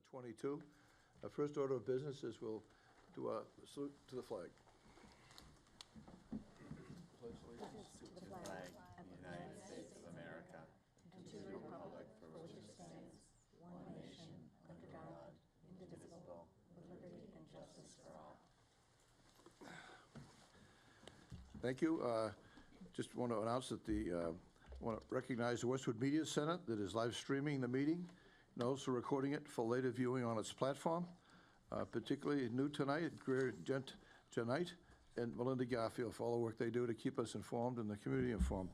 2022. Our first order of business is we'll do a salute to the flag. Pledge allegiance to the flag of the United States of America and to the republic for which it stands, one nation, under God, indivisible, with liberty and justice for all. Thank you. Just want to announce that I want to recognize the Westwood Media Center that is live streaming the meeting and also recording it for later viewing on its platform. Particularly new tonight, Greer Genite and Melinda Garfield for all the work they do to keep us informed and the community informed.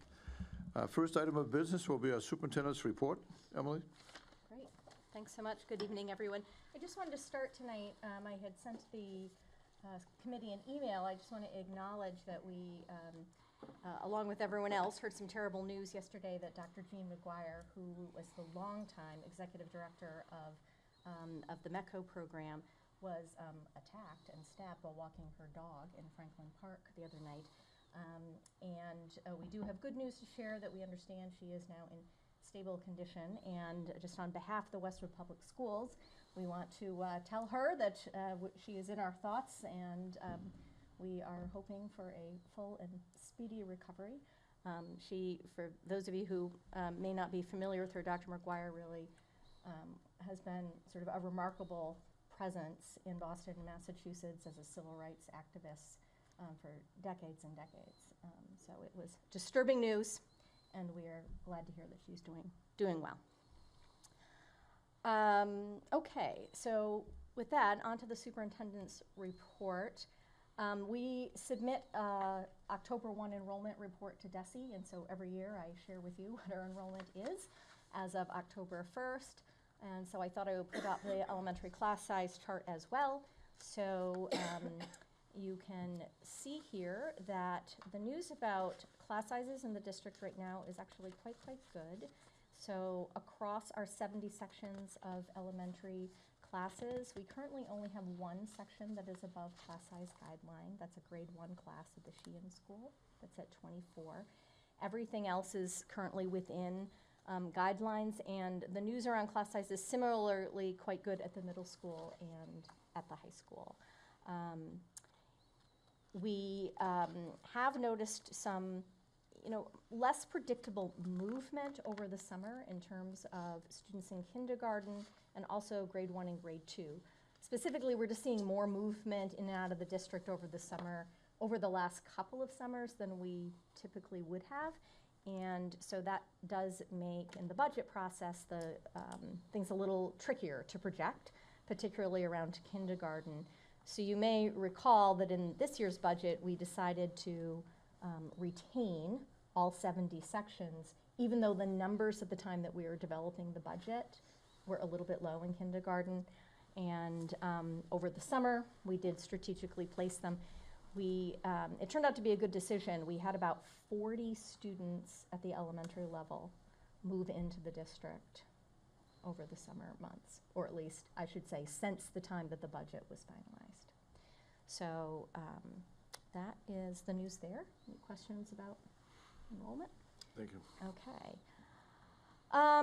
First item of business will be our superintendent's report. Emily? Great. Thanks so much. Good evening, everyone. I just wanted to start tonight. I had sent the committee an email. I just want to acknowledge that we, along with everyone else, heard some terrible news yesterday that Dr. Jean McGuire, who was the longtime executive director of the MECO program, was attacked and stabbed while walking her dog in Franklin Park the other night. We do have good news to share that we understand she is now in stable condition. And just on behalf of the Westwood Public Schools, we want to tell her that she is in our thoughts, and we are hoping for a full and speedy recovery. For those of you who may not be familiar with her, Dr. McGuire really has been sort of a remarkable presence in Boston and Massachusetts as a civil rights activist for decades and decades. So it was disturbing news, and we are glad to hear that she's doing well. Okay, so with that, on to the superintendent's report. We submit October 1 enrollment report to DESE, and so every year I share with you what our enrollment is as of October 1st. And so I thought I would put up the elementary class size chart as well. So you can see here that the news about class sizes in the district right now is actually quite good. So across our 70 sections of elementary classes, we currently only have one section that is above class size guideline. That's a grade 1 class at the Sheehan School. That's at 24. Everything else is currently within guidelines, and the news around class size is similarly quite good at the middle school and at the high school. We have noticed some less predictable movement over the summer in terms of students in kindergarten and also grade 1 and grade 2. Specifically, we're just seeing more movement in and out of the district over the summer, over the last couple of summers than we typically would have. And so that does make, in the budget process, the things a little trickier to project, particularly around kindergarten. So you may recall that in this year's budget, we decided to retain all 70 sections, even though the numbers at the time that we were developing the budget were a little bit low in kindergarten. And over the summer, we did strategically place them. It turned out to be a good decision. We had about 40 students at the elementary level move into the district over the summer months, or at least, I should say, since the time that the budget was finalized. So that is the news there. Any questions about enrollment? Thank you. Okay.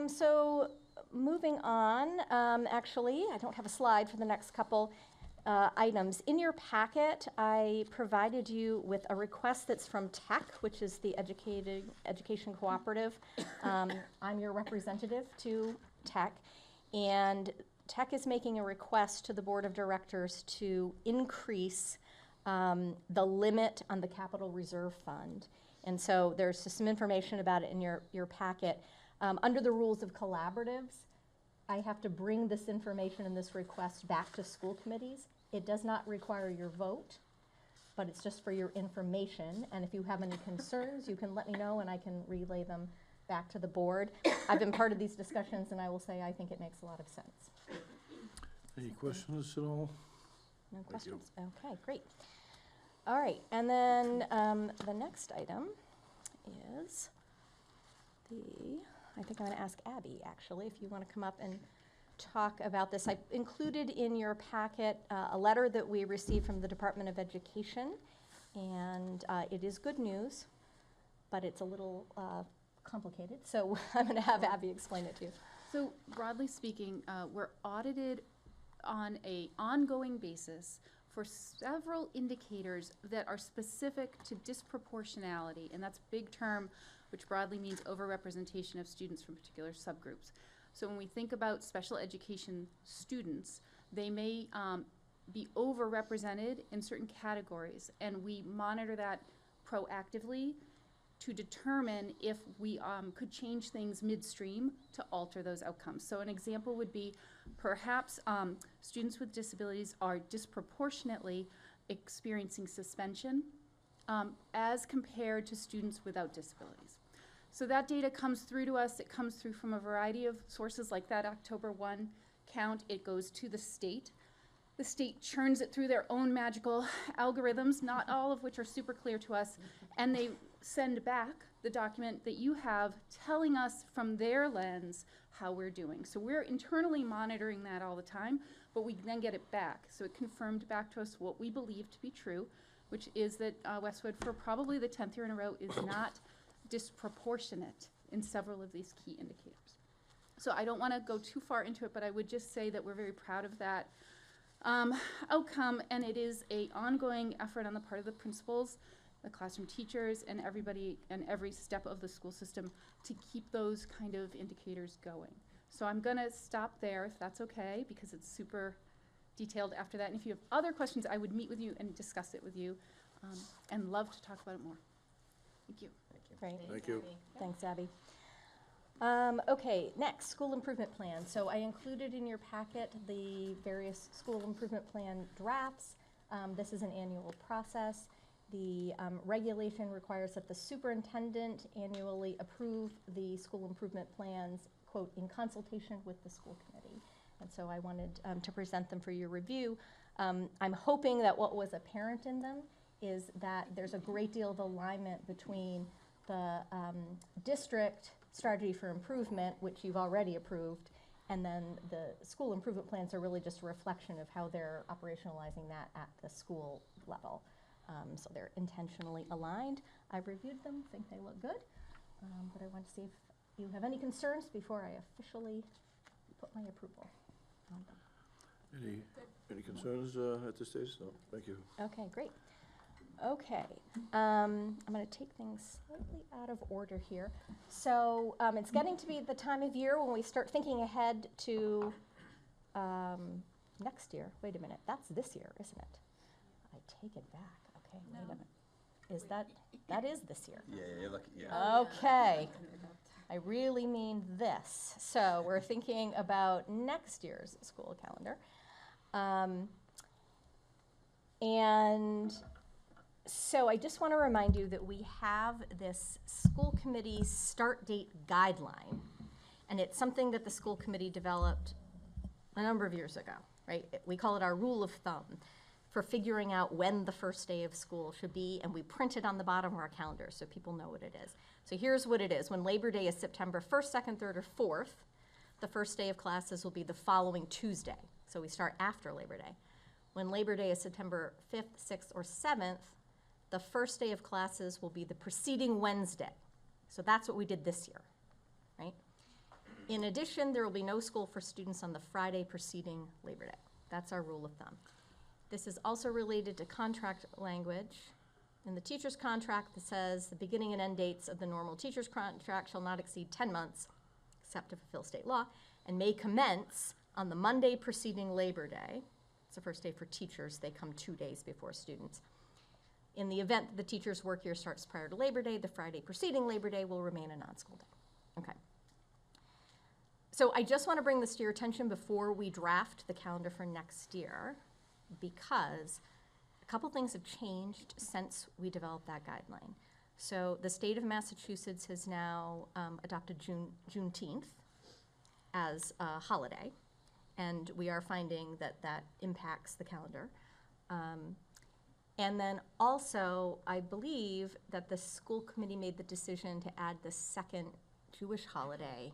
So moving on, actually, I don't have a slide for the next couple items. In your packet, I provided you with a request that's from TEC, which is the Education Cooperative. I'm your representative to TEC, and TEC is making a request to the Board of Directors to increase the limit on the Capital Reserve Fund. And so there's just some information about it in your packet. Under the rules of collaboratives, I have to bring this information and this request back to school committees. It does not require your vote, but it's just for your information. And if you have any concerns, you can let me know and I can relay them back to the board. I've been part of these discussions, and I will say I think it makes a lot of sense. Any questions at all? No questions? Okay, great. All right, and then the next item is I think I'm going to ask Abby, actually, if you want to come up and talk about this. I included in your packet a letter that we received from the Department of Education, and it is good news, but it's a little complicated, so I'm going to have Abby explain it to you. So broadly speaking, we're audited on an ongoing basis for several indicators that are specific to disproportionality, and that's a big term, which broadly means overrepresentation of students from particular subgroups. So when we think about special education students, they may be overrepresented in certain categories, and we monitor that proactively to determine if we could change things midstream to alter those outcomes. So an example would be perhaps students with disabilities are disproportionately experiencing suspension as compared to students without disabilities. So that data comes through to us. It comes through from a variety of sources like that October 1 count. It goes to the state. The state churns it through their own magical algorithms, not all of which are super clear to us, and they send back the document that you have telling us from their lens how we're doing. So we're internally monitoring that all the time, but we then get it back. So it confirmed back to us what we believe to be true, which is that Westwood, for probably the 10th year in a row, is not disproportionate in several of these key indicators. So I don't want to go too far into it, but I would just say that we're very proud of that outcome, and it is an ongoing effort on the part of the principals, the classroom teachers, and everybody and every step of the school system to keep those kind of indicators going. So I'm going to stop there, if that's okay, because it's super detailed after that. And if you have other questions, I would meet with you and discuss it with you, and love to talk about it more. Thank you. Great. Thank you. Thanks, Abby. Okay, next, school improvement plan. So I included in your packet the various school improvement plan drafts. This is an annual process. The regulation requires that the superintendent annually approve the school improvement plans, quote, in consultation with the school committee. And so I wanted to present them for your review. I'm hoping that what was apparent in them is that there's a great deal of alignment between the district strategy for improvement, which you've already approved, and then the school improvement plans are really just a reflection of how they're operationalizing that at the school level. So they're intentionally aligned. I've reviewed them, think they look good, but I want to see if you have any concerns before I officially put my approval on them. Any concerns at this stage? No, thank you. Okay, great. Okay, I'm going to take things slightly out of order here. So it's getting to be the time of year when we start thinking ahead to next year. Wait a minute, that's this year, isn't it? I take it back. Okay, wait a minute. Is that is this year? Yeah, you're lucky, yeah. Okay, I really mean this. So we're thinking about next year's school calendar. And so I just want to remind you that we have this school committee start date guideline, and it's something that the school committee developed a number of years ago, right? We call it our rule of thumb for figuring out when the first day of school should be, and we print it on the bottom of our calendar so people know what it is. So here's what it is. When Labor Day is September 1st, 2nd, 3rd, or 4th, the first day of classes will be the following Tuesday. So we start after Labor Day. When Labor Day is September 5th, 6th, or 7th, the first day of classes will be the preceding Wednesday. So that's what we did this year, right? In addition, there will be no school for students on the Friday preceding Labor Day. That's our rule of thumb. This is also related to contract language. In the teacher's contract, that says the beginning and end dates of the normal teacher's contract shall not exceed 10 months, except to fulfill state law, and may commence on the Monday preceding Labor Day. It's the first day for teachers. They come 2 days before students. In the event that the teacher's work year starts prior to Labor Day, the Friday preceding Labor Day will remain a non-school day. Okay. So I just want to bring this to your attention before we draft the calendar for next year, because a couple things have changed since we developed that guideline. So the state of Massachusetts has now adopted Juneteenth as a holiday, and we are finding that that impacts the calendar. And then also, I believe that the school committee made the decision to add the second Jewish holiday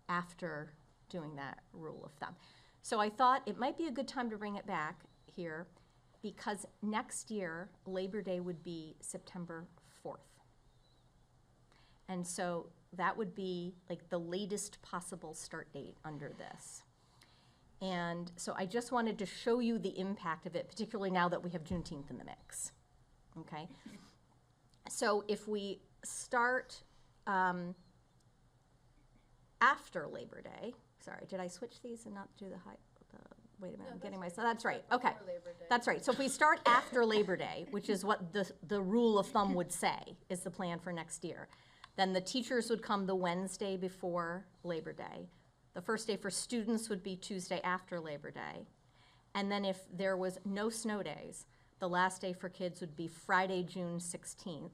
after doing that rule of thumb. So I thought it might be a good time to bring it back here, because next year, Labor Day would be September 4th. And so that would be like the latest possible start date under this. And so I just wanted to show you the impact of it, particularly now that we have Juneteenth in the mix, okay? So if we start after Labor Day, sorry, did I switch these and not do the high, wait a minute, I'm getting myself, that's right, okay. That's right, so if we start after Labor Day, which is what the rule of thumb would say is the plan for next year, then the teachers would come the Wednesday before Labor Day. The first day for students would be Tuesday after Labor Day. And then if there was no snow days, the last day for kids would be Friday, June 16th.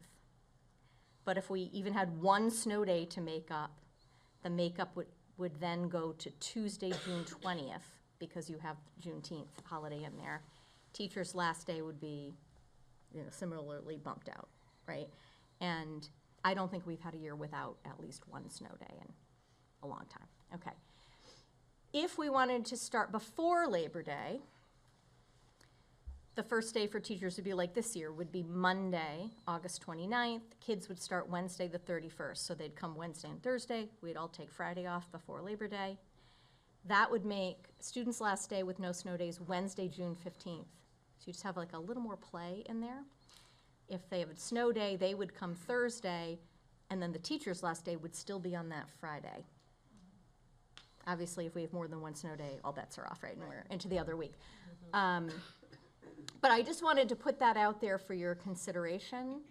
But if we even had one snow day to make up, the makeup would then go to Tuesday, June 20th, because you have Juneteenth holiday in there. Teachers' last day would be, similarly bumped out, right? And I don't think we've had a year without at least one snow day in a long time. Okay. If we wanted to start before Labor Day, the first day for teachers would be like this year, would be Monday, August 29th. Kids would start Wednesday the 31st, so they'd come Wednesday and Thursday. We'd all take Friday off before Labor Day. That would make students' last day with no snow days Wednesday, June 15th. So you just have like a little more play in there. If they have a snow day, they would come Thursday, and then the teacher's last day would still be on that Friday. Obviously, if we have more than one snow day, all bets are off, right? And we're into the other week. But I just wanted to put that out there for your consideration,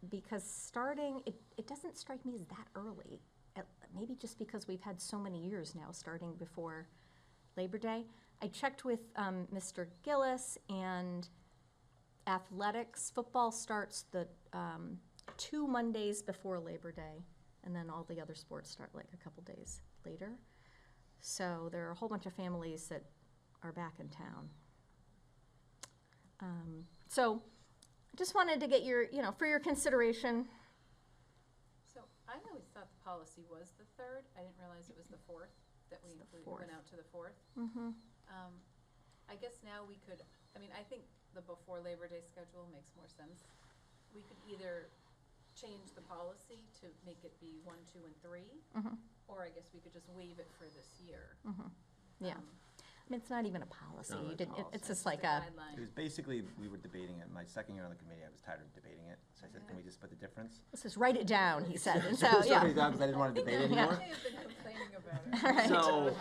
because starting, it doesn't strike me as that early. Maybe just because we've had so many years now starting before Labor Day. I checked with Mr. Gillis, and athletics, football starts the 2 Mondays before Labor Day, and then all the other sports start like a couple days later. So there are a whole bunch of families that are back in town. So just wanted to get your, for your consideration. So I always thought the policy was the 3rd. I didn't realize it was the 4th, that we went out to the 4th. Mm-hmm. I guess now we could, I think the before Labor Day schedule makes more sense. We could either change the policy to make it be 1, 2, and 3, or I guess we could just waive it for this year. Yeah. It's not even a policy. No, You it's didn't, policy. it's just like a, guideline. It was basically, we were debating it, my second year on the committee, I was tired of debating it, so I said, can we just split the difference? let's just write it down, he said, and so, Sorry, yeah. because I didn't want to debate it Yeah. anymore. I have been complaining about it. All right. So,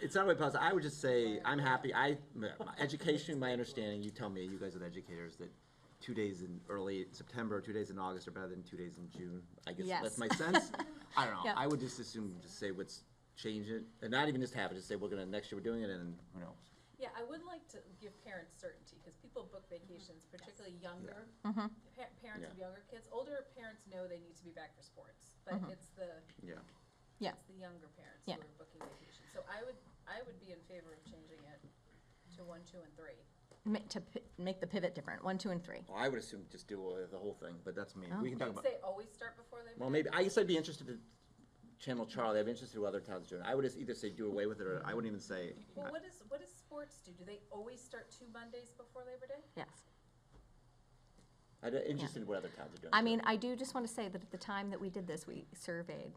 it's not really policy, I would just say, I'm happy, my education, my understanding, you tell me, you guys are the educators, that 2 days in early September, 2 days in August are better than 2 days in June. I guess Yes. that's my sense. I don't know, Yeah. I would just assume, just say, let's change it, and not even just have it, just say, we're gonna, next year we're doing it, and who knows? Yeah, I would like to give parents certainty, because people book vacations, particularly younger, parents of younger kids. Older parents know they need to be back for sports, but it's the, Yeah. Yeah. it's the younger parents Yeah. who are booking vacations. So I would be in favor of changing it to 1, 2, and 3. To make the pivot different, 1, 2, and 3. Well, I would assume just do the whole thing, but that's me. Oh. We can talk You'd about. say always start before Labor Day? Well, maybe, I guess I'd be interested to channel Charlie, I'd be interested in what other towns do. I would just either say do away with it, or I wouldn't even say. Well, what does sports do? Do they always start 2 Mondays before Labor Day? Yes. I'd be interested in what other towns are doing. I mean, I do just want to say that at the time that we did this, we surveyed,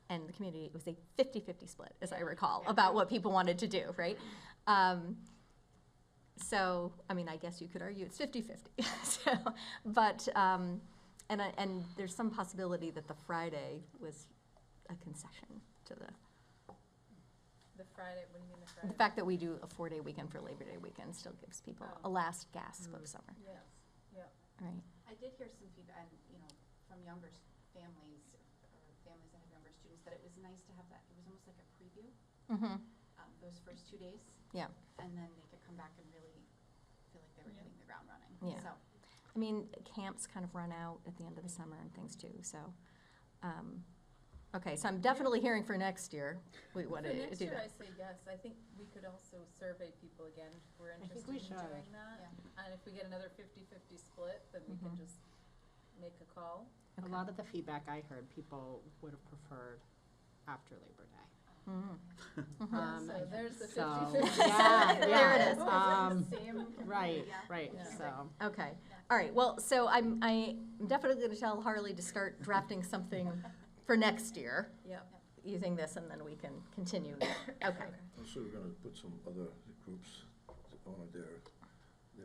and the community, it was a 50-50 split, as I recall, about what people wanted to do, right? So, I guess you could argue it's 50-50. So, but, and there's some possibility that the Friday was a concession to the Friday, what do you mean the Friday? fact that we do a 4-day weekend for Labor Day weekend still gives people a last gasp of summer, Yes, yeah. right? I did hear some feedback, from younger families, or families that have younger students, that it was nice to have that, it was almost like a preview, those first 2 days. Yeah. And then they could come back and really feel like they were hitting the ground running. Yeah. So, Camps kind of run out at the end of the summer and things too, so. Okay, so I'm definitely hearing for next year, we want to For next do year, that. I say yes. I think we could also survey people again if we're interested we in should. doing that. Yeah. And if we get another 50-50 split, then we can just make a call. A lot of the feedback I heard, people would have preferred after Labor Day. So there's the 50/50. Yeah, There it is. Right, Yeah. right, Yeah. so. Okay, all right, well, so I'm definitely gonna tell Harley to start drafting something for next year, Yep. using this, and then we can continue. Okay, Also, we're gonna put some other groups on their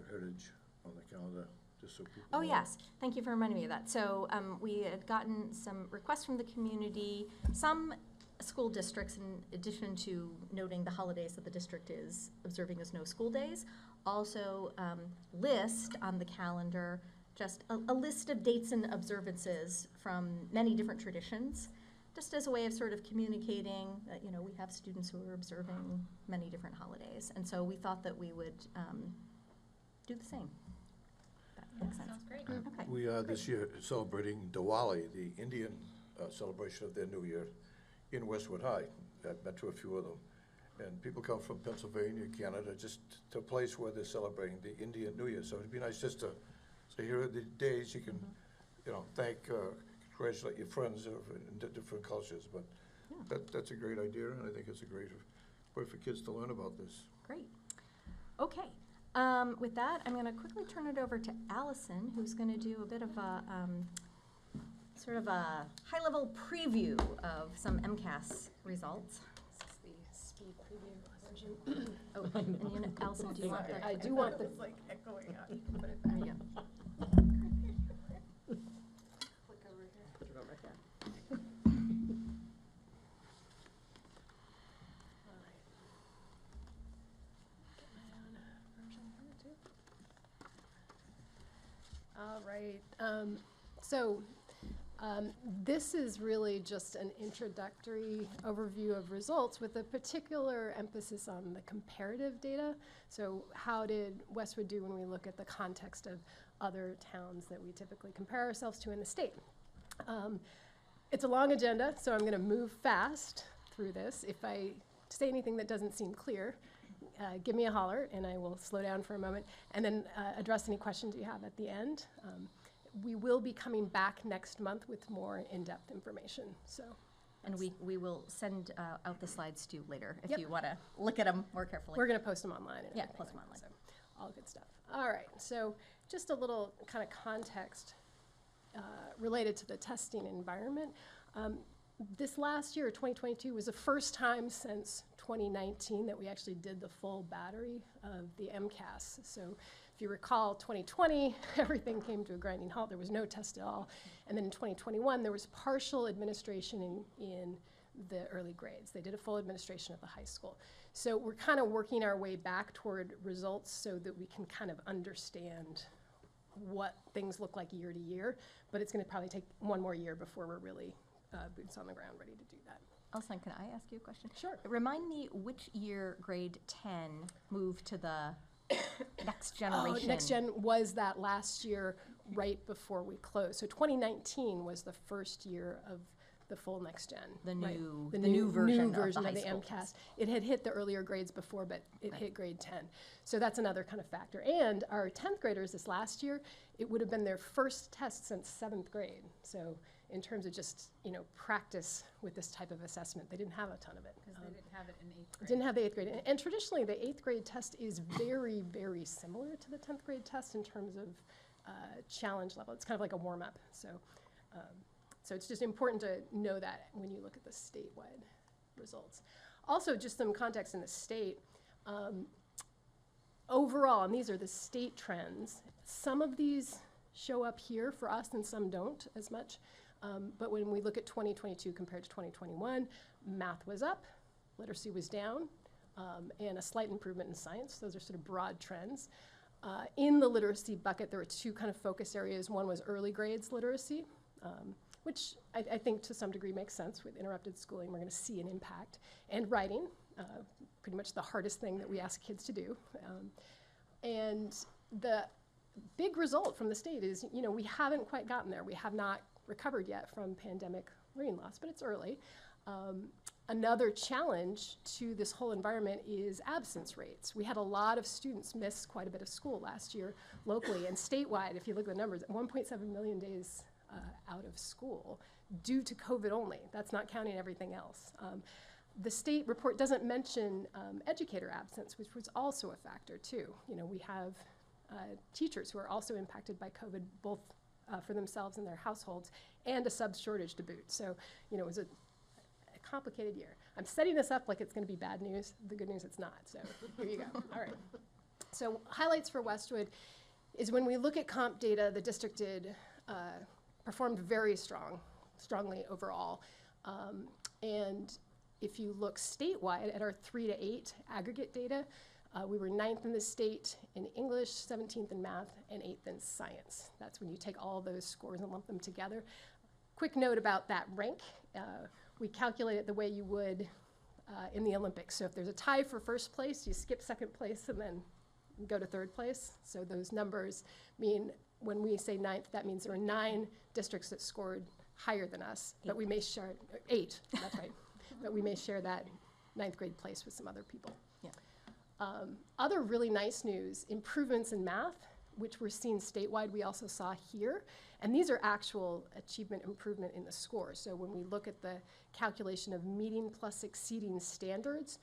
heritage on the calendar, just so people oh, know. yes, thank you for reminding me of that. So, we had gotten some requests from the community, some school districts, in addition to noting the holidays that the district is observing as no school days, also list on the calendar just a list of dates and observances from many different traditions, just as a way of sort of communicating that, you know, we have students who are observing many different holidays. And so we thought that we would do the same. That makes sense. Sounds great. Okay. We are this year celebrating Diwali, the Indian celebration of their new year, in Westwood High. I've been to a few of them. And people come from Pennsylvania, Canada, just to a place where they're celebrating the Indian New Year. So it'd be nice just to here are the days you can, you know, congratulate your friends in different cultures. But that's a great idea, and I think it's a great way for kids to learn about this. Great. Okay. With that, I'm going to quickly turn it over to Allison, who's going to do a bit of a sort of a high-level preview of some MCAS results. SPED preview. Oh, and you know, Allison, do you want the? I do want the. It's like echoing out. Put it There back. you go. Click over here. Put it over here. All right. Get my own version here too. All right. This is really just an introductory overview of results with a particular emphasis on the comparative data. So how did Westwood do when we look at the context of other towns that we typically compare ourselves to in the state? It's a long agenda, so I'm going to move fast through this. If I say anything that doesn't seem clear, give me a holler and I will slow down for a moment and then address any questions you have at the end. We will be coming back next month with more in-depth information. So, And we will send out the slides to you later if Yep. you want to look at them more carefully. we're going to post them online. And Yeah, everything, post them online. So, all good stuff. All right. So, just a little kind of context related to the testing environment. This last year, 2022, was the first time since 2019 that we actually did the full battery of the MCAS. So if you recall, 2020, everything came to a grinding halt. There was no test at all. And then in 2021, there was partial administration in the early grades. They did a full administration at the high school. So we're kind of working our way back toward results so that we can kind of understand what things look like year to year. But it's going to probably take one more year before we're really boots on the ground ready to do that. Allison, can I ask you a question? Sure. Remind me which year grade 10 moved to the next generation? Oh, next gen was that last year right before we closed. So 2019 was the first year of the full next gen. The right? new version of the version high of the school MCAS. It had hit the earlier grades before, but it hit grade 10. So that's another kind of factor. And our 10th graders this last year, it would have been their first test since 7th grade. So in terms of just, practice with this type of assessment, they didn't have a ton of it. Because they didn't have it in 8th grade. Didn't have the 8th grade. And traditionally, the 8th grade test is very, very similar to the 10th grade test in terms of challenge level. It's kind of like a warm-up. So it's just important to know that when you look at the statewide results. Also, just some context in the state. Overall, and these are the state trends, some of these show up here for us and some don't as much. But when we look at 2022 compared to 2021, math was up, literacy was down, and a slight improvement in science. Those are sort of broad trends. In the literacy bucket, there were two kind of focus areas. One was early grades literacy, which I think to some degree makes sense. With interrupted schooling, we're going to see an impact. And writing, pretty much the hardest thing that we ask kids to do. And the big result from the state is, we haven't quite gotten there. We have not recovered yet from pandemic learning loss, but it's early. Another challenge to this whole environment is absence rates. We had a lot of students miss quite a bit of school last year locally and statewide. If you look at the numbers, 1.7 million days out of school due to COVID only. That's not counting everything else. The state report doesn't mention educator absence, which was also a factor too. You know, we have teachers who are also impacted by COVID, both for themselves and their households, and a subs shortage to boot. So, you know, it was a complicated year. I'm setting this up like it's going to be bad news. The good news, it's not. So here you go. All right. So highlights for Westwood is when we look at comp data, the district did performed very strongly overall. And if you look statewide at our 3 to 8 aggregate data, we were 9th in the state in English, 17th in math, and 8th in science. That's when you take all those scores and lump them together. Quick note about that rank. We calculate it the way you would in the Olympics. So if there's a tie for first place, you skip second place and then go to third place. So those numbers mean when we say 9th, that means there are 9 districts that scored higher than us, but we may share, 8, that's right. But we may share that 9th grade place with some other people. Yeah. Other really nice news, improvements in math, which we're seeing statewide, we also saw here. And these are actual achievement improvement in the score. So when we look at the calculation of meeting plus exceeding standards,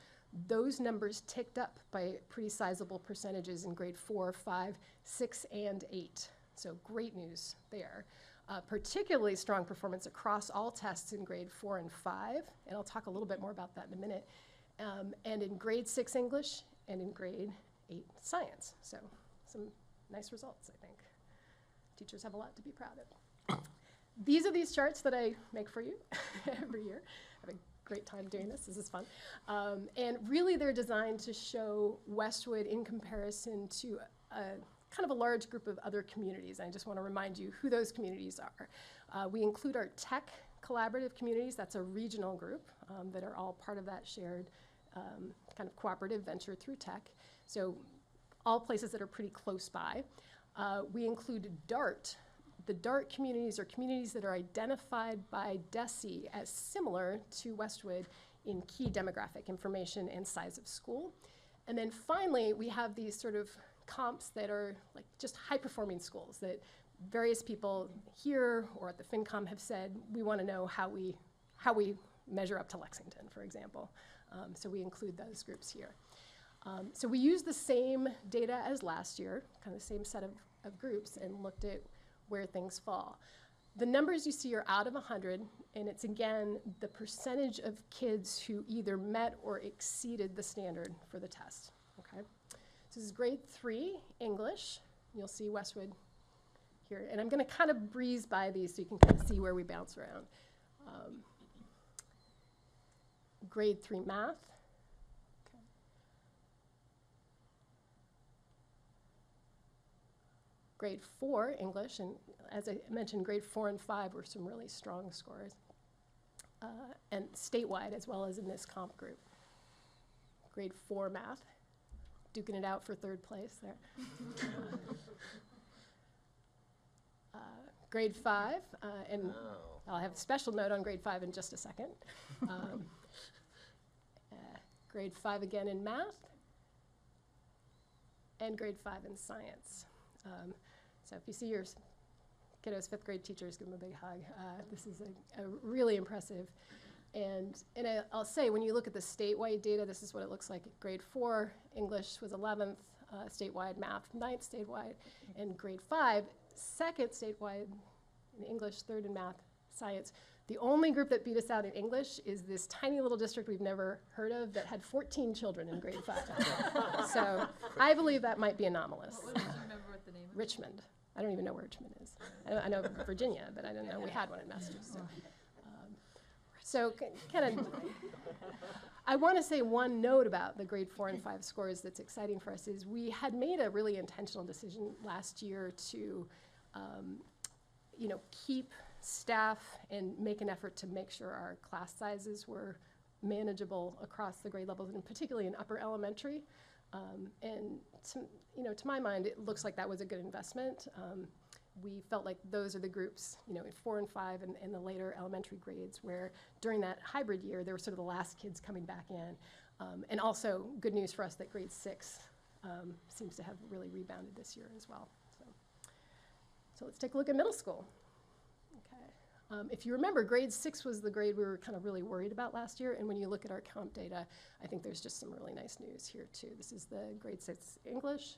those numbers ticked up by pretty sizable percentages in grade 4, 5, 6, and 8. So great news there. Particularly strong performance across all tests in grade 4 and 5, and I'll talk a little bit more about that in a minute, and in grade 6 English and in grade 8 science. So some nice results, I think. Teachers have a lot to be proud of. These are these charts that I make for you every year. I have a great time doing this. This is fun. And really they're designed to show Westwood in comparison to kind of a large group of other communities. I just want to remind you who those communities are. We include our TEC collaborative communities. That's a regional group that are all part of that shared kind of cooperative venture through TEC. So all places that are pretty close by. We include DART. The DART communities are communities that are identified by DESE as similar to Westwood in key demographic information and size of school. And then finally, we have these sort of comps that are like just high-performing schools that various people here or at the FinCom have said, we want to know how we measure up to Lexington, for example. So we include those groups here. So we used the same data as last year, kind of the same set of groups, and looked at where things fall. The numbers you see are out of 100, and it's again the percentage of kids who either met or exceeded the standard for the test, okay? So this is grade 3 English. You'll see Westwood here. And I'm going to kind of breeze by these so you can kind of see where we bounce around. Grade 3 math. Okay. Grade 4 English. And as I mentioned, grade 4 and 5 were some really strong scores. And statewide as well as in this comp group. Grade 4 math. Duking it out for 3rd place there. Grade 5, and I'll have a special note on grade 5 in just a second. Grade 5 again in math, and grade 5 in science. So if you see your kiddos' 5th grade teachers, give them a big hug. This is a really impressive. And I'll say, when you look at the statewide data, this is what it looks like. Grade 4, English was 11th statewide, math 9th statewide, and grade 5, 2nd statewide in English, 3rd in math, science. The only group that beat us out in English is this tiny little district we've never heard of that had 14 children in grade 5. So I believe that might be anomalous. What do you remember what the name is? Richmond. I don't even know where Richmond is. I know Virginia, but I didn't know we had one in Massachusetts. So kind of, I want to say one note about the grade 4 and 5 scores that's exciting for us is we had made a really intentional decision last year to, keep staff and make an effort to make sure our class sizes were manageable across the grade levels, and particularly in upper elementary. And to my mind, it looks like that was a good investment. We felt like those are the groups, in 4 and 5 and the later elementary grades where during that hybrid year, they were sort of the last kids coming back in. And also good news for us that grade 6 seems to have really rebounded this year as well. So let's take a look at middle school. Okay. If you remember, grade 6 was the grade we were kind of really worried about last year, and when you look at our count data, I think there's just some really nice news here too. This is the grade 6 English,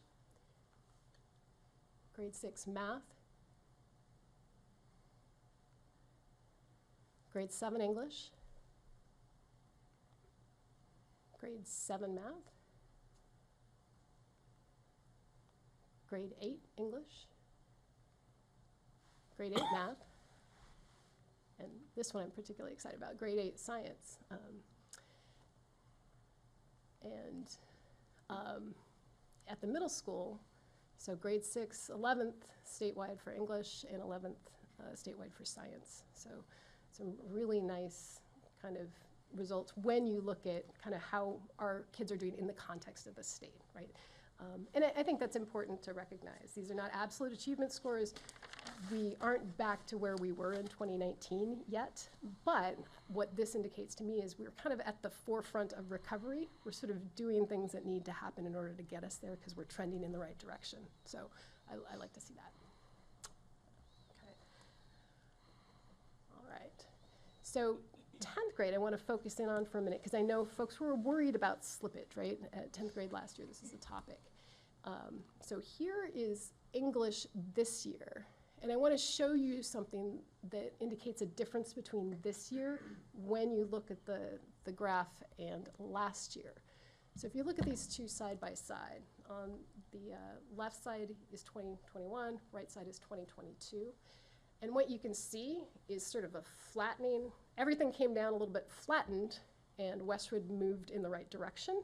grade 6 math, grade 7 English, grade 7 math, grade 8 English, grade 8 math, and this one I'm particularly excited about, grade 8 science. At the middle school, so grade 6, 11th statewide for English and 11th statewide for science. So some really nice kind of results when you look at kind of how our kids are doing in the context of the state, right? And I think that's important to recognize. These are not absolute achievement scores. We aren't back to where we were in 2019 yet, but what this indicates to me is we're kind of at the forefront of recovery. We're sort of doing things that need to happen in order to get us there because we're trending in the right direction. So I like to see that. Okay. All right. So 10th grade, I want to focus in on for a minute because I know folks were worried about slippage, right? At 10th grade last year, this is a topic. So here is English this year. And I want to show you something that indicates a difference between this year when you look at the graph and last year. So if you look at these two side by side, on the left side is 2021, right side is 2022. And what you can see is sort of a flattening. Everything came down a little bit flattened, and Westwood moved in the right direction.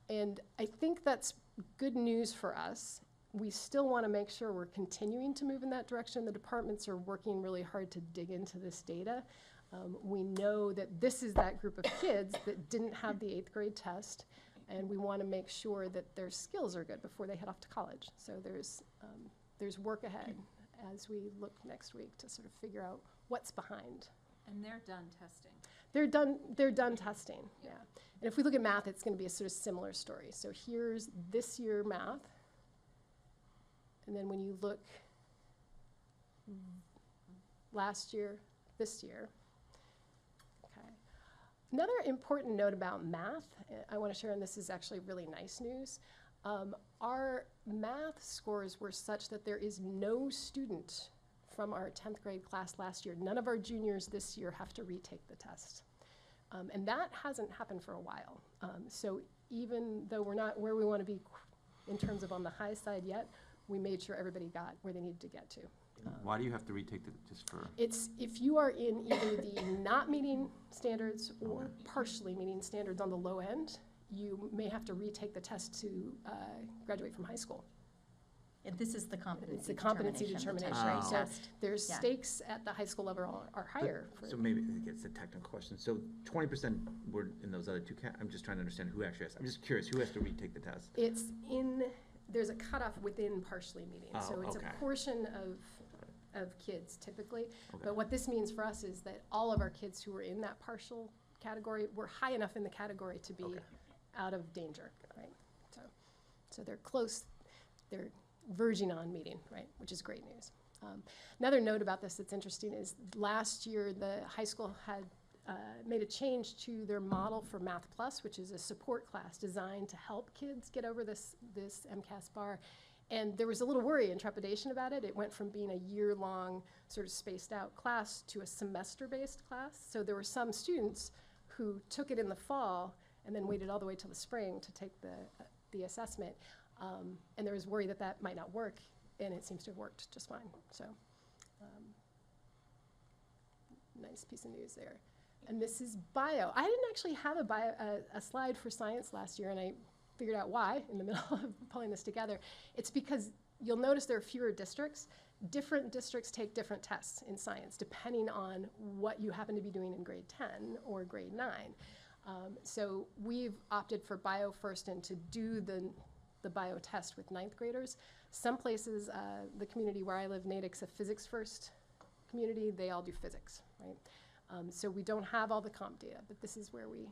And I think that's good news for us. We still want to make sure we're continuing to move in that direction. The departments are working really hard to dig into this data. We know that this is that group of kids that didn't have the 8th grade test, and we want to make sure that their skills are good before they head off to college. So there's work ahead as we look next week to sort of figure out what's behind. And they're done testing. They're done testing, yeah. And if we look at math, it's going to be a sort of similar story. So here's this year math. And then when you look last year, this year. Okay. Another important note about math I want to share, and this is actually really nice news. Our math scores were such that there is no student from our 10th grade class last year. None of our juniors this year have to retake the test. And that hasn't happened for a while. So even though we're not where we want to be in terms of on the high side yet, we made sure everybody got where they needed to get to. Why do you have to retake the, just for? It's if you are in either the not meeting standards or partially meeting standards on the low end, you may have to retake the test to graduate from high school. And this is the competency It's the competency determination. Oh. So test. there's Yeah. stakes at the high school level are higher. So maybe it gets a technical question. So 20% were in those other two I'm just trying to understand who actually has. I'm just curious, who has to retake the test? It's in, there's a cutoff within partially meeting. Oh, So it's okay. a portion of kids typically. Okay. But what this means for us is that all of our kids who were in that partial category were high enough in the category to be Okay. out of danger, right? So they're close, they're verging on meeting, right, which is great news. Another note about this that's interesting is last year the high school had made a change to their model for Math Plus, which is a support class designed to help kids get over this MCAS bar. And there was a little worry and trepidation about it. It went from being a year-long sort of spaced out class to a semester-based class. So there were some students who took it in the fall and then waited all the way till the spring to take the assessment. And there was worry that that might not work, and it seems to have worked just fine. So nice piece of news there. And this is bio. I didn't actually have a slide for science last year, and I figured out why in the middle of pulling this together. It's because you'll notice there are fewer districts. Different districts take different tests in science, depending on what you happen to be doing in grade 10 or grade 9. So we've opted for bio first and to do the bio test with 9th graders. Some places, the community where I live, Natick's a physics first community, they all do physics, right? So we don't have all the comp data, but this is where we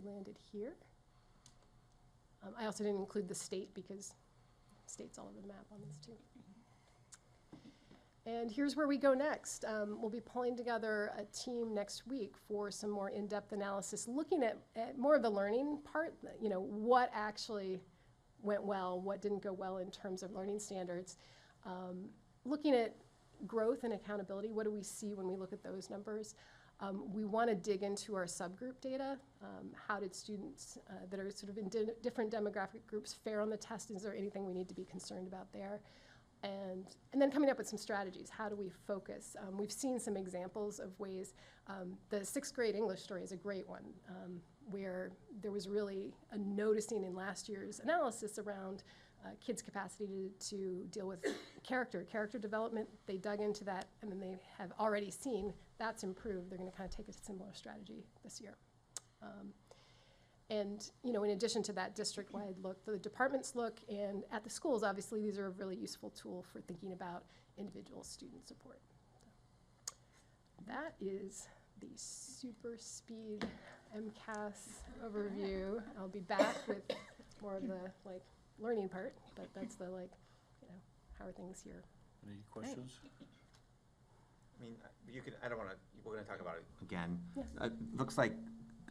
landed here. I also didn't include the state because state's all over the map on this too. And here's where we go next. We'll be pulling together a team next week for some more in-depth analysis, looking at more of the learning part, what actually went well, what didn't go well in terms of learning standards. Looking at growth and accountability, what do we see when we look at those numbers? We want to dig into our subgroup data. How did students that are sort of in different demographic groups fare on the test? Is there anything we need to be concerned about there? And then coming up with some strategies. How do we focus? We've seen some examples of ways. The 6th grade English story is a great one, where there was really a noticing in last year's analysis around kids' capacity to deal with character development. They dug into that, and then they have already seen that's improved. They're going to kind of take a similar strategy this year. And in addition to that district-wide look, the departments look, and at the schools, obviously, these are a really useful tool for thinking about individual student support. So that is the super speed MCAS overview. I'll be back with more of the learning part, but that's the how are things here? Any questions? I mean, I don't want to, we're going to talk about it again. Yeah. Looks like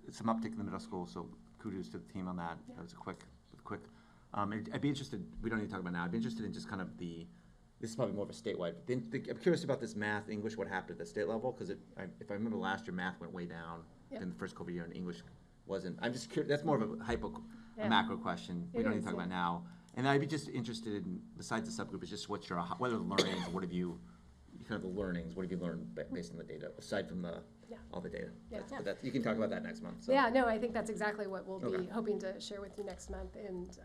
some uptick in the middle school, so kudos to the team on that. Yeah. That was quick. I'd be interested, we don't need to talk about it now, I'd be interested in just kind of this is probably more of a statewide, I'm curious about this math, English, what happened at the state level, because if I remember last year, math went way down in the first COVID year, and English wasn't. I'm just curious, that's more of a macro question. We don't need to talk about it now. And I'd be just interested in, besides the subgroup, is just what are the learnings, what have you learned based on the data, aside from all the data? Yeah. But you can talk about that next month. So. Yeah, no, I think that's exactly what we'll be hoping to share with you next month and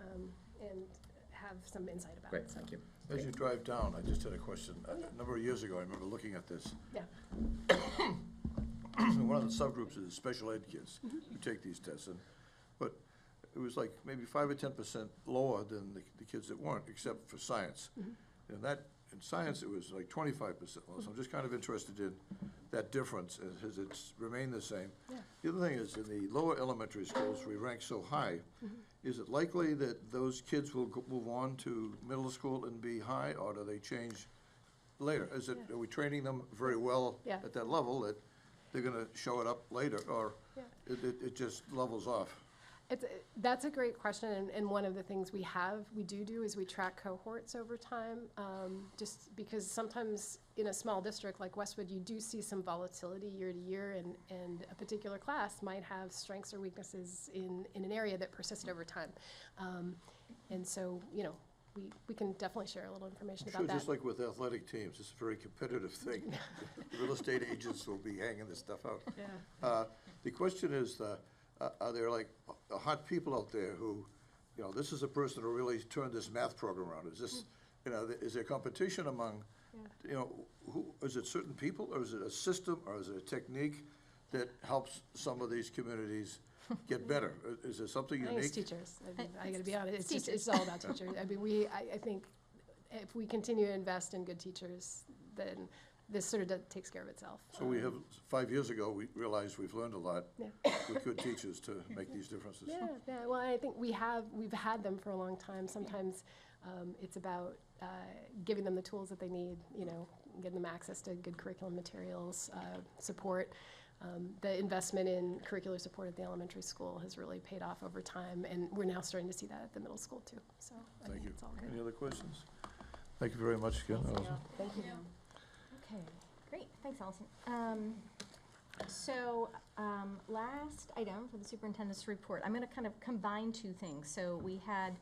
have some insight about. Great, thank you. As you drive down, I just had a question. A number of years ago, I remember looking at this. Yeah. One of the subgroups is special ed kids who take these tests, but it was like maybe 5 or 10% lower than the kids that weren't, except for science. And in science, it was like 25% low. So I'm just kind of interested in that difference. Has it remained the same? Yeah. The other thing is, in the lower elementary schools, we rank so high. Is it likely that those kids will move on to middle school and be high, or do they change later? Are we training them very well at that level that they're going to show it up later, or it just levels off? That's a great question, and one of the things we do is we track cohorts over time, just because sometimes in a small district like Westwood, you do see some volatility year to year, and a particular class might have strengths or weaknesses in an area that persisted over time. And so, we can definitely share a little information about that. Just like with athletic teams, it's a very competitive thing. Real estate agents will be hanging this stuff out. Yeah. The question is, are there hot people out there who, this is a person who really turned this math program around? Is this, is there competition among, is it certain people, or is it a system, or is it a technique that helps some of these communities get better? Is there something unique? I think it's teachers. I got to be honest. It's all about teachers. I mean, I think if we continue to invest in good teachers, then this sort of takes care of itself. So we have, 5 years ago, we realized we've learned a lot with good teachers to make these differences. Yeah. Well, I think we've had them for a long time. Sometimes it's about giving them the tools that they need, getting them access to good curriculum materials, support. The investment in curricular support at the elementary school has really paid off over time, and we're now starting to see that at the middle school too. So I think it's all good. Any other questions? Thank you very much again. Thank you. Okay, great, thanks, Allison. Last item for the superintendent's report, I'm gonna kind of combine two things. So we had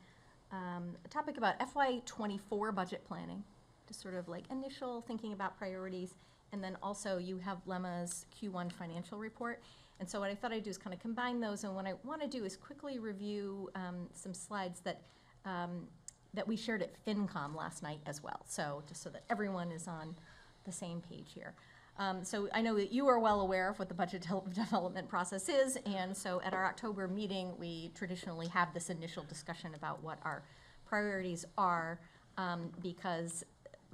a topic about FY24 budget planning, just sort of like initial thinking about priorities, and then also you have Lemma's Q1 financial report. And so what I thought I'd do is kind of combine those, and what I wanna do is quickly review some slides that we shared at FinCom last night as well. So just so that everyone is on the same page here. So I know that you are well aware of what the budget development process is, and so at our October meeting, we traditionally have this initial discussion about what our priorities are, because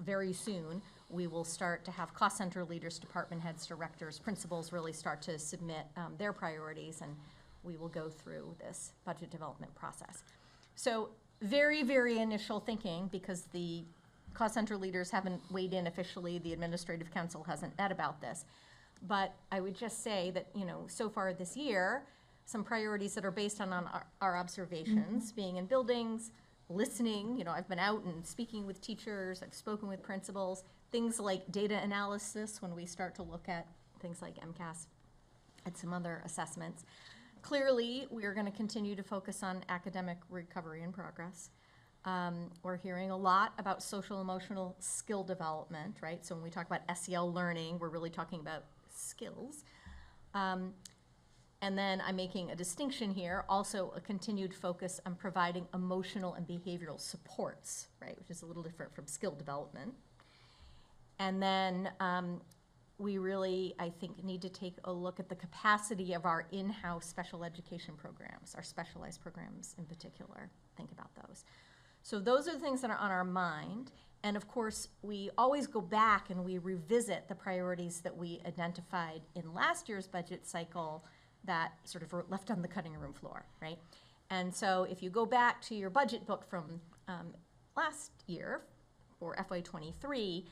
very soon we will start to have cost center leaders, department heads, directors, principals really start to submit their priorities, and we will go through this budget development process. So very, very initial thinking, because the cost center leaders haven't weighed in officially, the administrative council hasn't met about this. But I would just say that, so far this year, some priorities that are based on our observations, being in buildings, listening, I've been out and speaking with teachers, I've spoken with principals, things like data analysis when we start to look at things like MCAS and some other assessments. Clearly, we are going to continue to focus on academic recovery and progress. We're hearing a lot about social emotional skill development, right? So when we talk about SEL learning, we're really talking about skills. And then I'm making a distinction here, also a continued focus on providing emotional and behavioral supports, right? Which is a little different from skill development. And then we really, I think, need to take a look at the capacity of our in-house special education programs, our specialized programs in particular. Think about those. So those are the things that are on our mind. And of course, we always go back and we revisit the priorities that we identified in last year's budget cycle that sort of were left on the cutting room floor, right? And so if you go back to your budget book from last year, for FY23,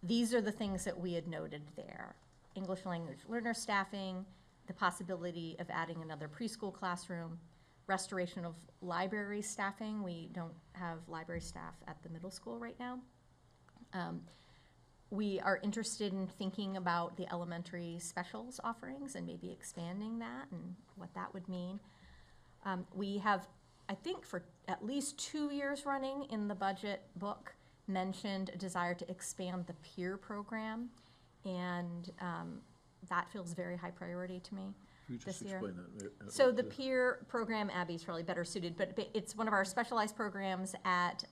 these are the things that we had noted there. English language learner staffing, the possibility of adding another preschool classroom, restoration of library staffing. We don't have library staff at the middle school right now. We are interested in thinking about the elementary specials offerings and maybe expanding that and what that would mean. We have, I think for at least 2 years running in the budget book, mentioned a desire to expand the peer program, and that feels very high priority to me. Can you just this year. explain that? So the peer program, Abby's probably better suited, but it's one of our specialized programs at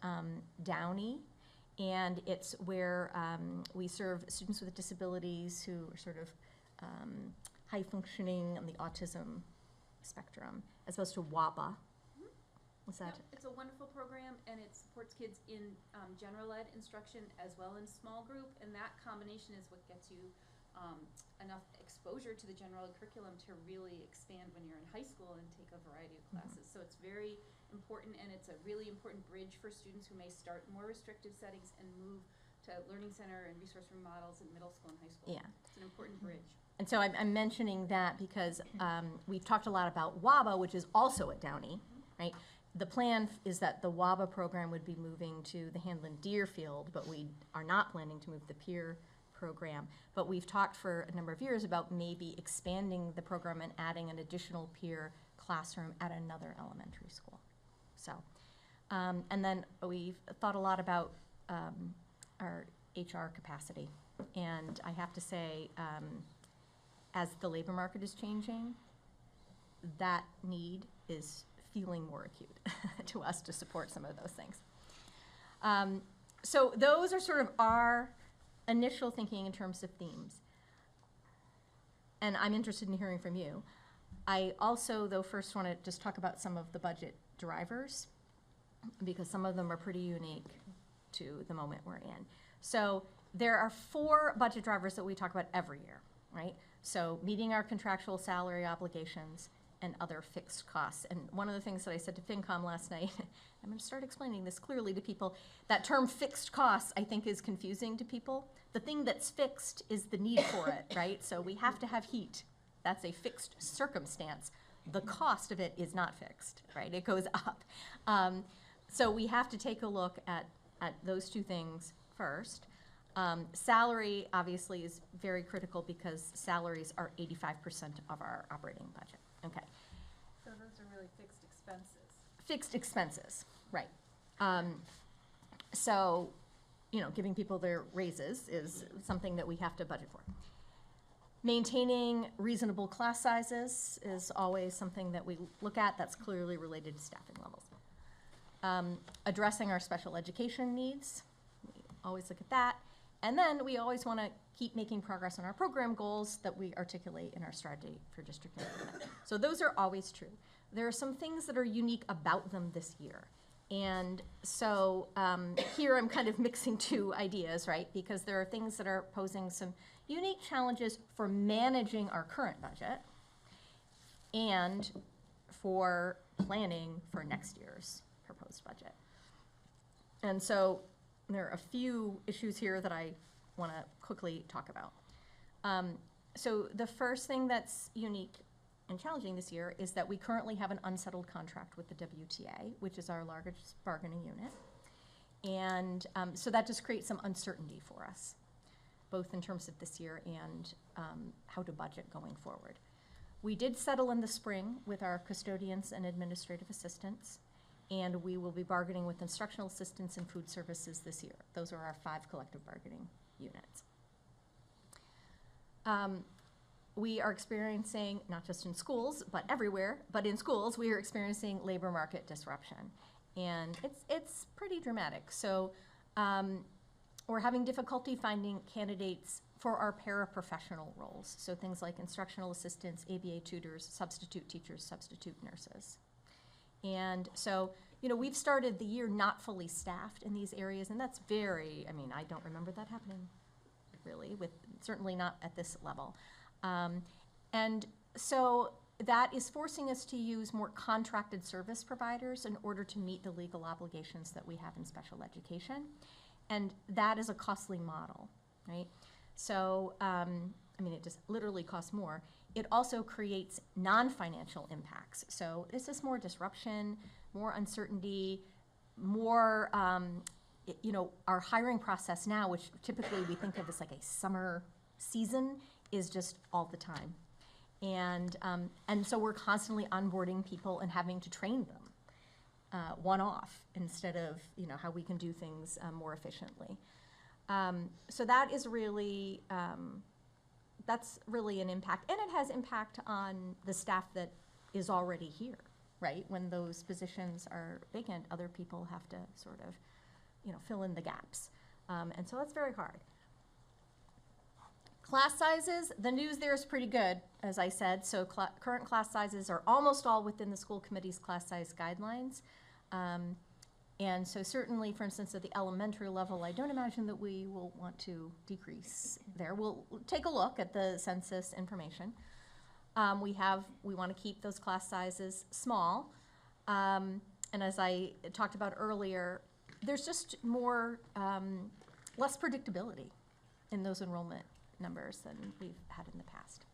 Downey, and it's where we serve students with disabilities who are sort of high functioning on the autism spectrum, as opposed to WABA. What's that? Yep, it's a wonderful program, and it supports kids in general ed instruction as well in small group, and that combination is what gets you enough exposure to the general ed curriculum to really expand when you're in high school and take a variety of classes. So it's very important, and it's a really important bridge for students who may start in more restrictive settings and move to learning center and resource room models in middle school and high school. Yeah. It's an important bridge. And so I'm mentioning that because we've talked a lot about WABA, which is also at Downey, right? The plan is that the WABA program would be moving to the Hanlon-Deerfield, but we are not planning to move the peer program. But we've talked for a number of years about maybe expanding the program and adding an additional peer classroom at another elementary school. So, and then we've thought a lot about our HR capacity. And I have to say, as the labor market is changing, that need is feeling more acute to us to support some of those things. So those are sort of our initial thinking in terms of themes. And I'm interested in hearing from you. I also, though, first want to just talk about some of the budget drivers, because some of them are pretty unique to the moment we're in. So there are 4 budget drivers that we talk about every year, right? So meeting our contractual salary obligations and other fixed costs. And one of the things that I said to FinCom last night, I'm going to start explaining this clearly to people, that term fixed costs I think is confusing to people. The thing that's fixed is the need for it, right? So we have to have heat. That's a fixed circumstance. The cost of it is not fixed, right? It goes up. So we have to take a look at those 2 things first. Salary obviously is very critical because salaries are 85% of our operating budget. Okay. So those are really fixed expenses. Fixed expenses, right. So, giving people their raises is something that we have to budget for. Maintaining reasonable class sizes is always something that we look at. That's clearly related to staffing levels. Addressing our special education needs, we always look at that. And then we always want to keep making progress on our program goals that we articulate in our strategy for district improvement. So those are always true. There are some things that are unique about them this year. And so here I'm kind of mixing 2 ideas, right? Because there are things that are posing some unique challenges for managing our current budget and for planning for next year's proposed budget. And so there are a few issues here that I want to quickly talk about. So the first thing that's unique and challenging this year is that we currently have an unsettled contract with the WTA, which is our largest bargaining unit. And so that just creates some uncertainty for us, both in terms of this year and how to budget going forward. We did settle in the spring with our custodians and administrative assistants, and we will be bargaining with instructional assistants and food services this year. Those are our 5 collective bargaining units. We are experiencing, not just in schools, but everywhere, but in schools, we are experiencing labor market disruption. And it's pretty dramatic. So we're having difficulty finding candidates for our paraprofessional roles. So things like instructional assistants, ABA tutors, substitute teachers, substitute nurses. And so, you know, we've started the year not fully staffed in these areas, and that's very, I mean, I don't remember that happening really, certainly not at this level. And so that is forcing us to use more contracted service providers in order to meet the legal obligations that we have in special education. And that is a costly model, right? So, I mean, it just literally costs more. It also creates non-financial impacts. So this is more disruption, more uncertainty, more, you know, our hiring process now, which typically we think of as like a summer season, is just all the time. And so we're constantly onboarding people and having to train them one-off instead of, you know, how we can do things more efficiently. So that is really, that's really an impact. And it has impact on the staff that is already here, right? When those positions are vacant, other people have to sort of, you know, fill in the gaps. And so that's very hard. Class sizes, the news there is pretty good, as I said. So current class sizes are almost all within the school committee's class size guidelines. And so certainly, for instance, at the elementary level, I don't imagine that we will want to decrease there. We'll take a look at the census information. We want to keep those class sizes small. And as I talked about earlier, there's just more, less predictability in those enrollment numbers than we've had in the past.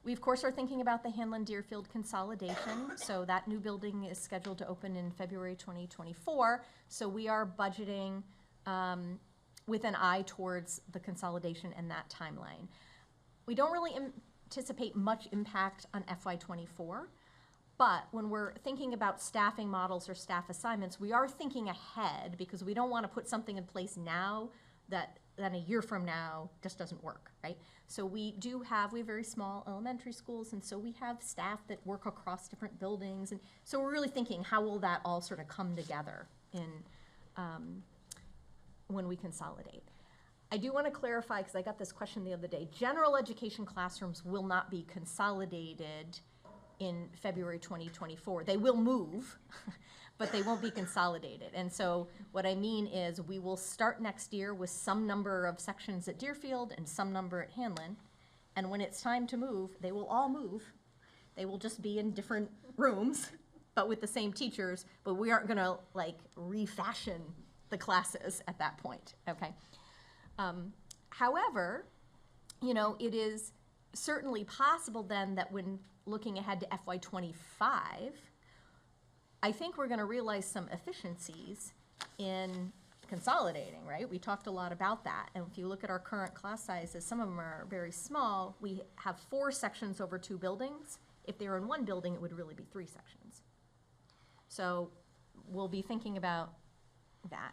We, of course, are thinking about the Hanlon-Deerfield consolidation. So that new building is scheduled to open in February 2024. So we are budgeting with an eye towards the consolidation and that timeline. We don't really anticipate much impact on FY24. But when we're thinking about staffing models or staff assignments, we are thinking ahead because we don't want to put something in place now that then a year from now just doesn't work, right? So we have very small elementary schools, and so we have staff that work across different buildings. And so we're really thinking, how will that all sort of come together when we consolidate? I do want to clarify, because I got this question the other day, general education classrooms will not be consolidated in February 2024. They will move, but they won't be consolidated. And so what I mean is we will start next year with some number of sections at Deerfield and some number at Hanlon. And when it's time to move, they will all move. They will just be in different rooms, but with the same teachers, but we aren't gonna like refashion the classes at that point, okay? However, you know, it is certainly possible then that when looking ahead to FY25, I think we're going to realize some efficiencies in consolidating, right? We talked a lot about that. And if you look at our current class sizes, some of them are very small. We have 4 sections over 2 buildings. If they were in one building, it would really be 3 sections. So we'll be thinking about that.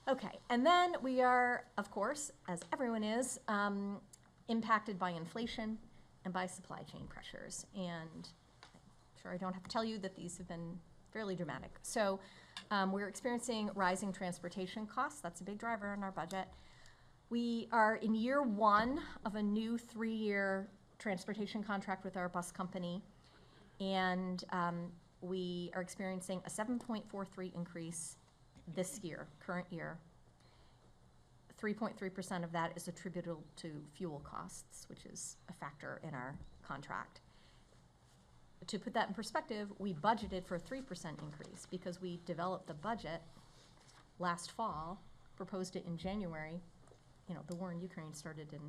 Okay, and then we are, of course, as everyone is, impacted by inflation and by supply chain pressures. And I'm sure I don't have to tell you that these have been fairly dramatic. So we're experiencing rising transportation costs. That's a big driver in our budget. We are in year 1 of a new 3-year transportation contract with our bus company. And we are experiencing a 7.43 increase this year, current year. 3.3% of that is attributable to fuel costs, which is a factor in our contract. To put that in perspective, we budgeted for a 3% increase because we developed the budget last fall, proposed it in January. You know, the war in Ukraine started in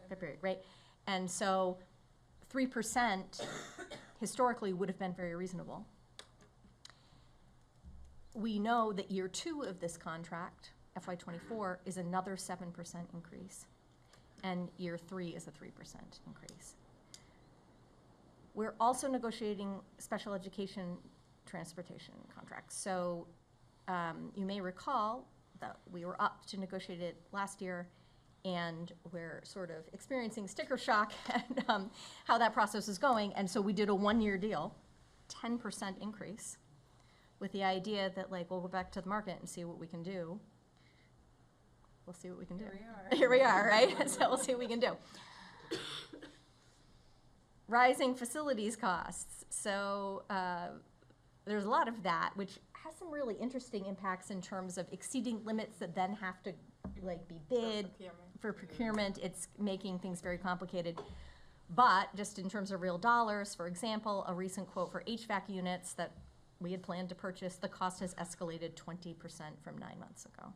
February, right? And so 3% historically would have been very reasonable. We know that year 2 of this contract, FY24, is another 7% increase, and year 3 is a 3% increase. We're also negotiating special education transportation contracts. So you may recall that we were up to negotiate it last year, and we're sort of experiencing sticker shock and how that process is going. And so we did a 1-year deal, 10% increase, with the idea that, like, we'll go back to the market and see what we can do. We'll see what we can do. Here we are, right? So we'll see what we can do. Rising facilities costs. So there's a lot of that, which has some really interesting impacts in terms of exceeding limits that then have to, like, be bid for procurement. It's making things very complicated. But just in terms of real dollars, for example, a recent quote for HVAC units that we had planned to purchase, the cost has escalated 20% from 9 months ago.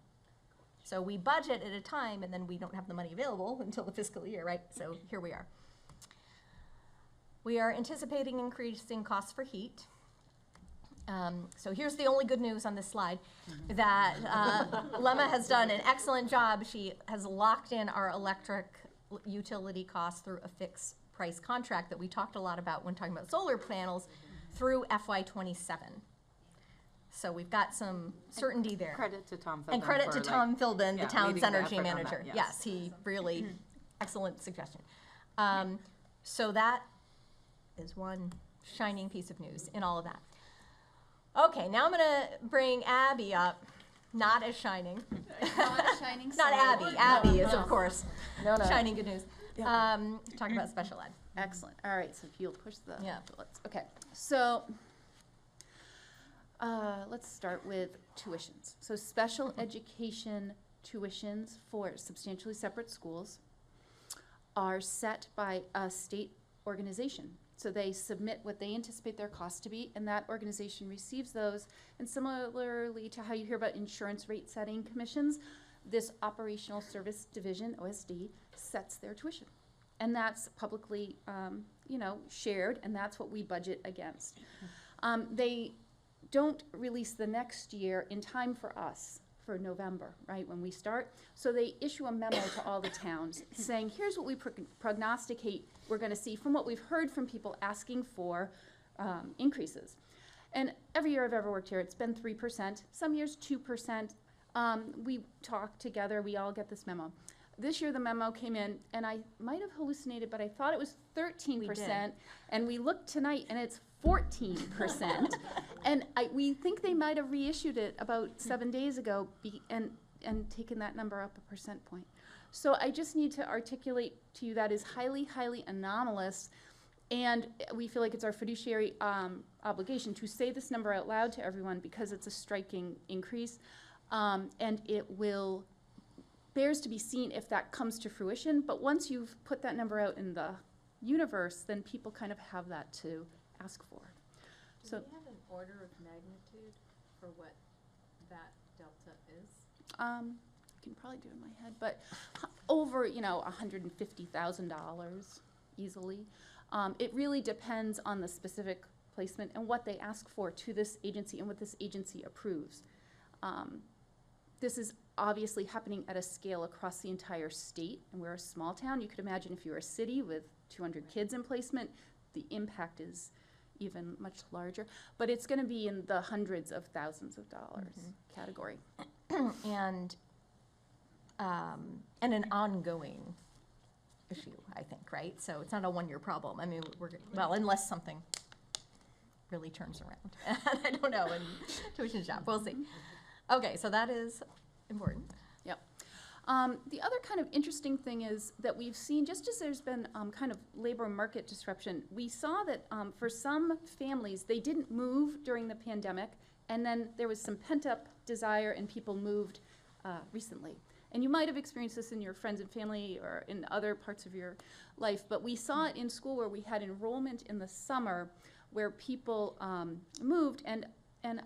So we budget at a time, and then we don't have the money available until the fiscal year, right? So here we are. We are anticipating increasing costs for heat. So here's the only good news on this slide, that Lemma has done an excellent job. She has locked in our electric utility costs through a fixed price contract that we talked a lot about when talking about solar panels through FY27. So we've got some certainty there. Credit to Tom Philbin. And credit to Tom Philbin, the town's leading the energy effort on that, manager. yes. Yes, he really, excellent suggestion. So that is one shining piece of news in all of that. Okay, now I'm gonna bring Abby up, not as shining. Not shining Not side. Abby. Abby is, of course, No. shining good news. Talk about special ed. Excellent. All right, so if you'll push the Yeah. bullets. Okay, so let's start with tuitions. So special education tuitions for substantially separate schools are set by a state organization. So they submit what they anticipate their costs to be, and that organization receives those. And similarly to how you hear about insurance rate setting commissions, this Operational Service Division, OSD, sets their tuition. And that's publicly, shared, and that's what we budget against. They don't release the next year in time for us, for November, right, when we start. So they issue a memo to all the towns saying, here's what we prognosticate we're gonna see from what we've heard from people asking for increases. And every year I've ever worked here, it's been 3%, some years 2%. We talk together, we all get this memo. This year the memo came in, and I might have hallucinated, but I thought it was 13%. And we looked tonight, and it's 14%. And we think they might have reissued it about 7 days ago and taken that number up a percent point. So I just need to articulate to you that is highly, highly anomalous, and we feel like it's our fiduciary obligation to say this number out loud to everyone because it's a striking increase, and it bears to be seen if that comes to fruition. But once you've put that number out in the universe, then people kind of have that to ask for. Do we have an order of magnitude for what that delta is? I can probably do it in my head, but over, $150,000 easily. It really depends on the specific placement and what they ask for to this agency and what this agency approves. This is obviously happening at a scale across the entire state, and we're a small town. You could imagine if you were a city with 200 kids in placement, the impact is even much larger, but it's going to be in the hundreds of thousands of dollars category. And an ongoing issue, I think, right? So it's not a one-year problem. I mean, unless something really turns around. I don't know, and tuition shop, we'll see. Okay, so that is important. Yep. The other kind of interesting thing is that we've seen, just as there's been kind of labor market disruption, we saw that for some families, they didn't move during the pandemic, and then there was some pent-up desire and people moved recently. And you might have experienced this in your friends and family or in other parts of your life, but we saw it in school where we had enrollment in the summer where people moved, and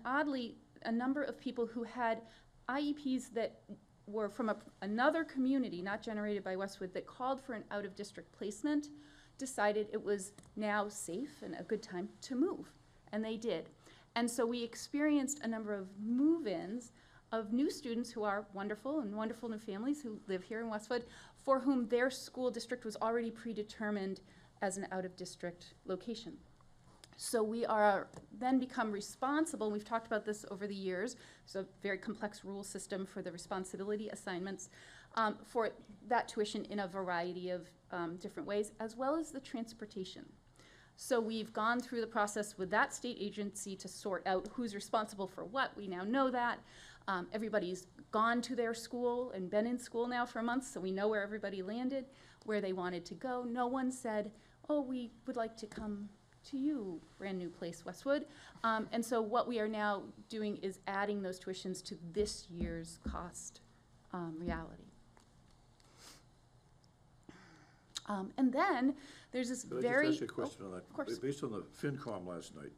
oddly, a number of people who had IEPs that were from another community, not generated by Westwood, that called for an out-of-district placement, decided it was now safe and a good time to move, and they did. And so we experienced a number of move-ins of new students who are wonderful and wonderful new families who live here in Westwood, for whom their school district was already predetermined as an out-of-district location. So we are then become responsible, and we've talked about this over the years, it's a very complex rule system for the responsibility assignments, for that tuition in a variety of different ways, as well as the transportation. So we've gone through the process with that state agency to sort out who's responsible for what. We now know that. Everybody's gone to their school and been in school now for a month, so we know where everybody landed, where they wanted to go. No one said, oh, we would like to come to you, brand new place, Westwood. And so what we are now doing is adding those tuitions to this year's cost reality. And then there's this Could very— I just ask you a question on that? of course. Based on the FinCom last night,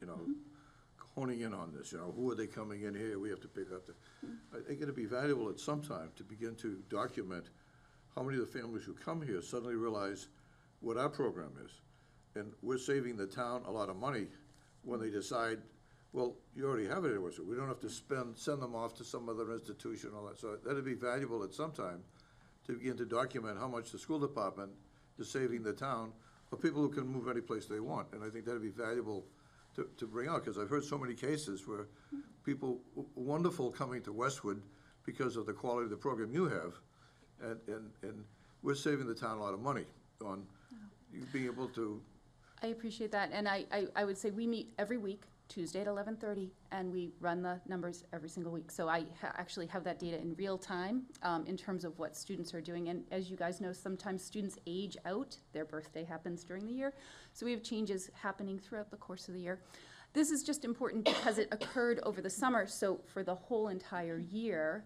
honing in on this, who are they coming in here? We have to pick up the, I think it'd be valuable at some time to begin to document how many of the families who come here suddenly realize what our program is. And we're saving the town a lot of money when they decide, well, you already have it at Westwood. We don't have to send them off to some other institution, all that. So that'd be valuable at some time to begin to document how much the school department is saving the town of people who can move any place they want. And I think that'd be valuable to bring out, because I've heard so many cases where people, wonderful coming to Westwood because of the quality of the program you have, and we're saving the town a lot of money on you being able to. I appreciate that, and I would say we meet every week, Tuesday at 11:30, and we run the numbers every single week. So I actually have that data in real time in terms of what students are doing. And as you guys know, sometimes students age out. Their birthday happens during the year. So we have changes happening throughout the course of the year. This is just important because it occurred over the summer. So for the whole entire year,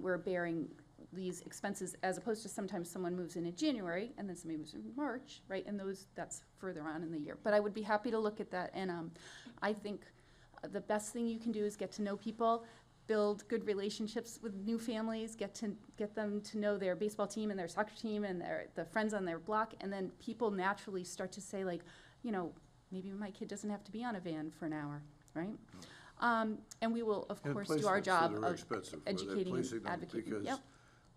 we're bearing these expenses, as opposed to sometimes someone moves in January and then somebody moves in March, right? And that's further on in the year. But I would be happy to look at that. And I think the best thing you can do is get to know people, build good relationships with new families, get them to know their baseball team and their soccer team and the friends on their block. And then people naturally start to say, like, maybe my kid doesn't have to be on a van for an hour, right? And we will, of course, do our job of educating and advocating. Because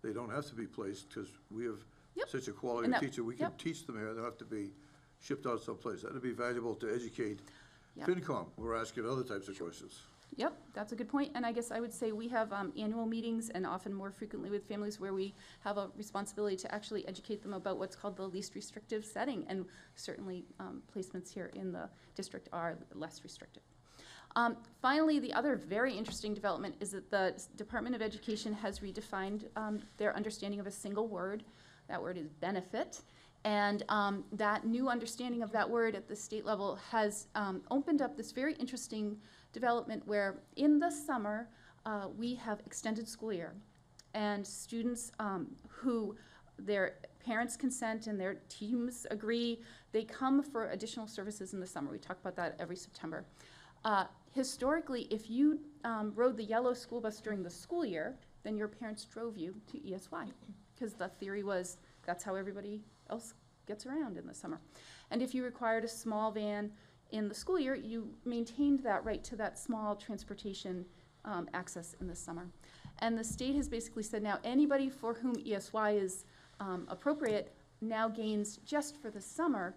they don't have to be placed, because we have Yep. such a quality And of that- teacher. We can yep. teach them here. They don't have to be shipped out someplace. That'd be valuable to educate Yep. FinCom. We're asking other types of questions. Yep, that's a good point. And I guess I would say we have annual meetings, and often more frequently with families, where we have a responsibility to actually educate them about what's called the least restrictive setting. And certainly placements here in the district are less restrictive. Finally, the other very interesting development is that the Department of Education has redefined their understanding of a single word. That word is benefit. And that new understanding of that word at the state level has opened up this very interesting development where in the summer we have extended school year, and students who their parents consent and their teams agree, they come for additional services in the summer. We talk about that every September. Historically, if you rode the yellow school bus during the school year, then your parents drove you to ESY, because the theory was that's how everybody else gets around in the summer. And if you required a small van in the school year, you maintained that right to that small transportation access in the summer. And the state has basically said now anybody for whom ESY is appropriate now gains, just for the summer,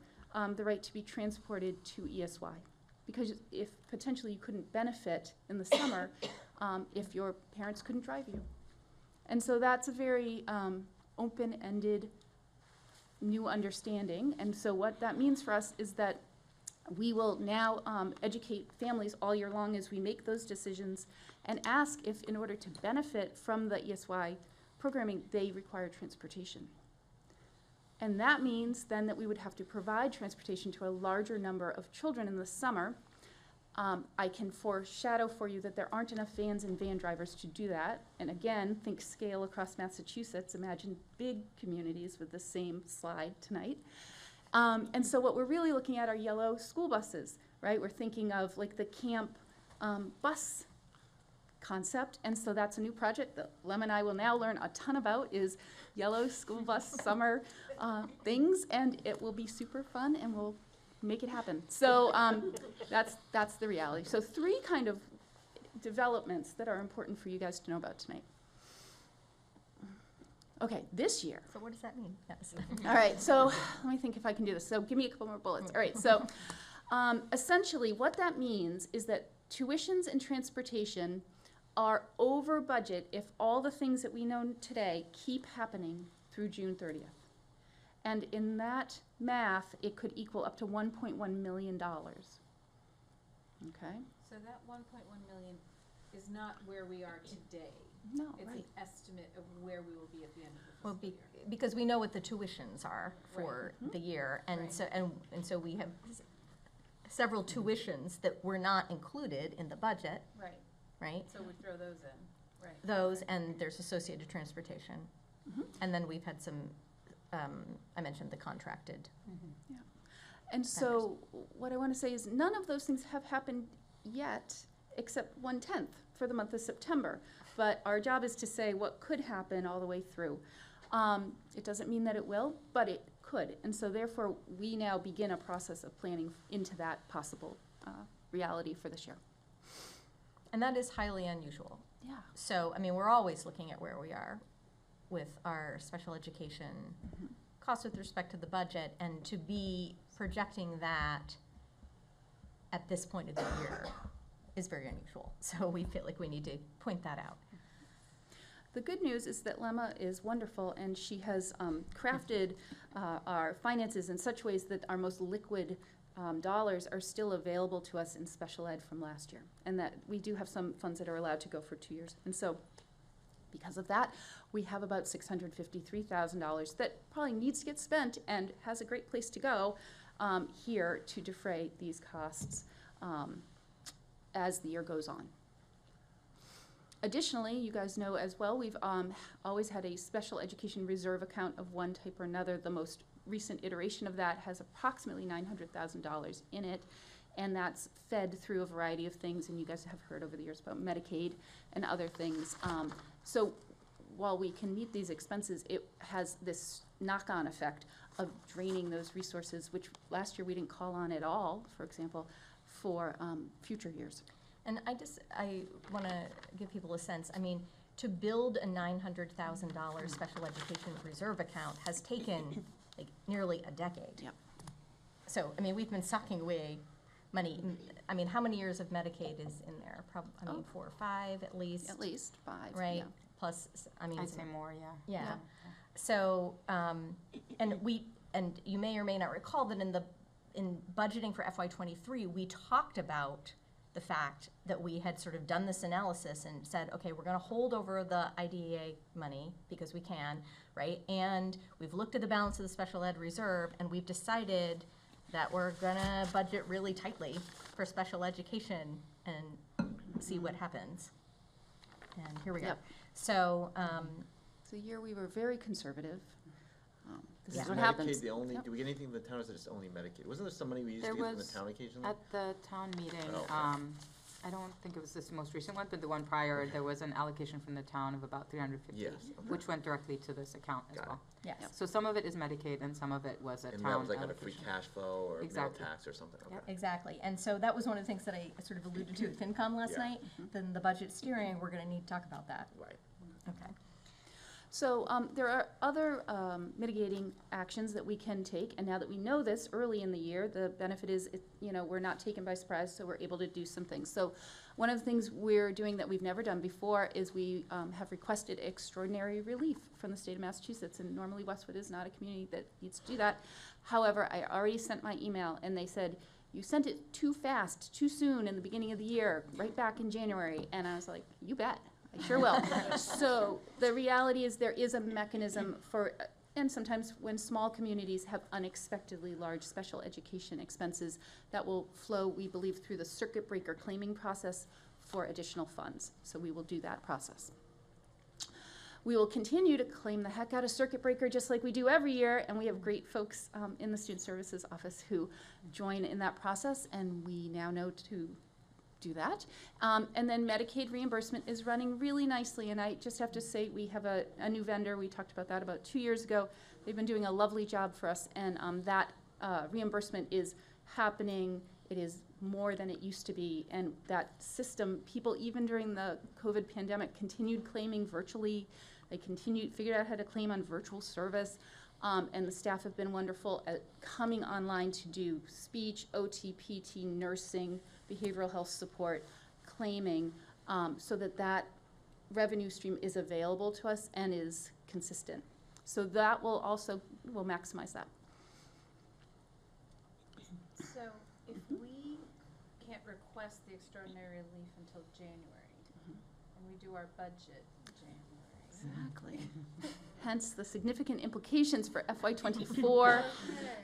the right to be transported to ESY. Because if potentially you couldn't benefit in the summer if your parents couldn't drive you. And so that's a very open-ended new understanding. And so what that means for us is that we will now educate families all year long as we make those decisions, and ask if, in order to benefit from the ESY programming, they require transportation. And that means then that we would have to provide transportation to a larger number of children in the summer. I can foreshadow for you that there aren't enough vans and van drivers to do that. And again, think scale across Massachusetts. Imagine big communities with the same slide tonight. And so what we're really looking at are yellow school buses, right? We're thinking of like the camp bus concept, and so that's a new project that Lem and I will now learn a ton about, is yellow school bus summer things, and it will be super fun, and we'll make it happen. So that's the reality. So 3 kind of developments that are important for you guys to know about tonight. Okay, this year. So what does that mean? Yes. All right, so let me think if I can do this. So give me a couple more bullets. All right, so essentially what that means is that tuitions and transportation are over budget if all the things that we know today keep happening through June 30th. And in that math, it could equal up to $1.1 million. Okay? So that 1.1 million is not where we are today. No, It's right. an estimate of where we will be at the end of the Well, fiscal year. because we know what the tuitions are for the year, and Right. so, and so we have several tuitions that were not included in the budget, Right, right? so we throw those in, right. Those, and there's associated transportation. Mhm. And then we've had some, I mentioned the contracted. And so what I want to say is none of those things have happened yet, except 1/10 for the month of September. But our job is to say what could happen all the way through. It doesn't mean that it will, but it could. And so therefore, we now begin a process of planning into that possible reality for this year. And that is highly unusual. Yeah. So, I mean, we're always looking at where we are with our special education costs with respect to the budget, and to be projecting that at this point of the year is very unusual. So we feel like we need to point that out. The good news is that Lemma is wonderful, and she has crafted our finances in such ways that our most liquid dollars are still available to us in special ed from last year, and that we do have some funds that are allowed to go for 2 years. And so because of that, we have about $653,000 that probably needs to get spent and has a great place to go here to defray these costs as the year goes on. Additionally, you guys know as well, we've always had a special education reserve account of one type or another. The most recent iteration of that has approximately $900,000 in it, and that's fed through a variety of things, and you guys have heard over the years about Medicaid and other things. So while we can meet these expenses, it has this knock-on effect of draining those resources, which last year we didn't call on at all, for example, for future years. And I want to give people a sense, I mean, to build a $900,000 special education reserve account has taken like nearly a decade. Yep. So, I mean, we've been sucking away money. I mean, how many years of Medicaid is in there? I mean, 4 or 5 at least. At least 5. Right? Yeah. Plus, I mean. I'd say more, yeah. Yeah. So, and you may or may not recall that in budgeting for FY23, we talked about the fact that we had sort of done this analysis and said, okay, we're gonna hold over the IDEA money because we can, right? And we've looked at the balance of the special ed reserve, and we've decided that we're gonna budget really tightly for special education and see what happens. And here we go. Yep. So, It's a year we were very conservative. This Yeah. is what Medicaid happens. the only, Yep. do we get anything from the town, or is it just only Medicaid? Wasn't there some money we used to There get from the was town occasionally? At the town meeting, Oh, okay. I don't think it was this most recent one, but the one prior, there was an allocation from the town of about 350. Yes, okay. Which went directly to this account as Got it. well. yes. So some of it is Medicaid and some of it was a town And that was like on a free allocation. cash flow or meal Exactly. tax or something, okay. Yep. Exactly, and so that was one of the things that I sort of alluded to at FinCom last Yeah. night. Then the budget steering, we're gonna need to talk about that. Right. Okay. So there are other mitigating actions that we can take, and now that we know this early in the year, the benefit is, we're not taken by surprise, so we're able to do some things. So one of the things we're doing that we've never done before is we have requested extraordinary relief from the state of Massachusetts, and normally Westwood is not a community that needs to do that. However, I already sent my email, and they said, you sent it too fast, too soon in the beginning of the year, right back in January, and I was like, you bet. I sure will. So the reality is there is a mechanism for, and sometimes when small communities have unexpectedly large special education expenses, that will flow, we believe, through the circuit breaker claiming process for additional funds. So we will do that process. We will continue to claim the heck out of circuit breaker just like we do every year, and we have great folks in the Student Services Office who join in that process, and we now know to do that. And then Medicaid reimbursement is running really nicely, and I just have to say, we have a new vendor. We talked about that about 2 years ago. They've been doing a lovely job for us, and that reimbursement is happening. It is more than it used to be, and that system, people, even during the COVID pandemic, continued claiming virtually. They figured out how to claim on virtual service, and the staff have been wonderful at coming online to do speech, OT, PT, nursing, behavioral health support, claiming, so that revenue stream is available to us and is consistent. So that will maximize that. So if we can't request the extraordinary relief until January, and we do our budget in January. Exactly. Hence the significant implications for FY '24.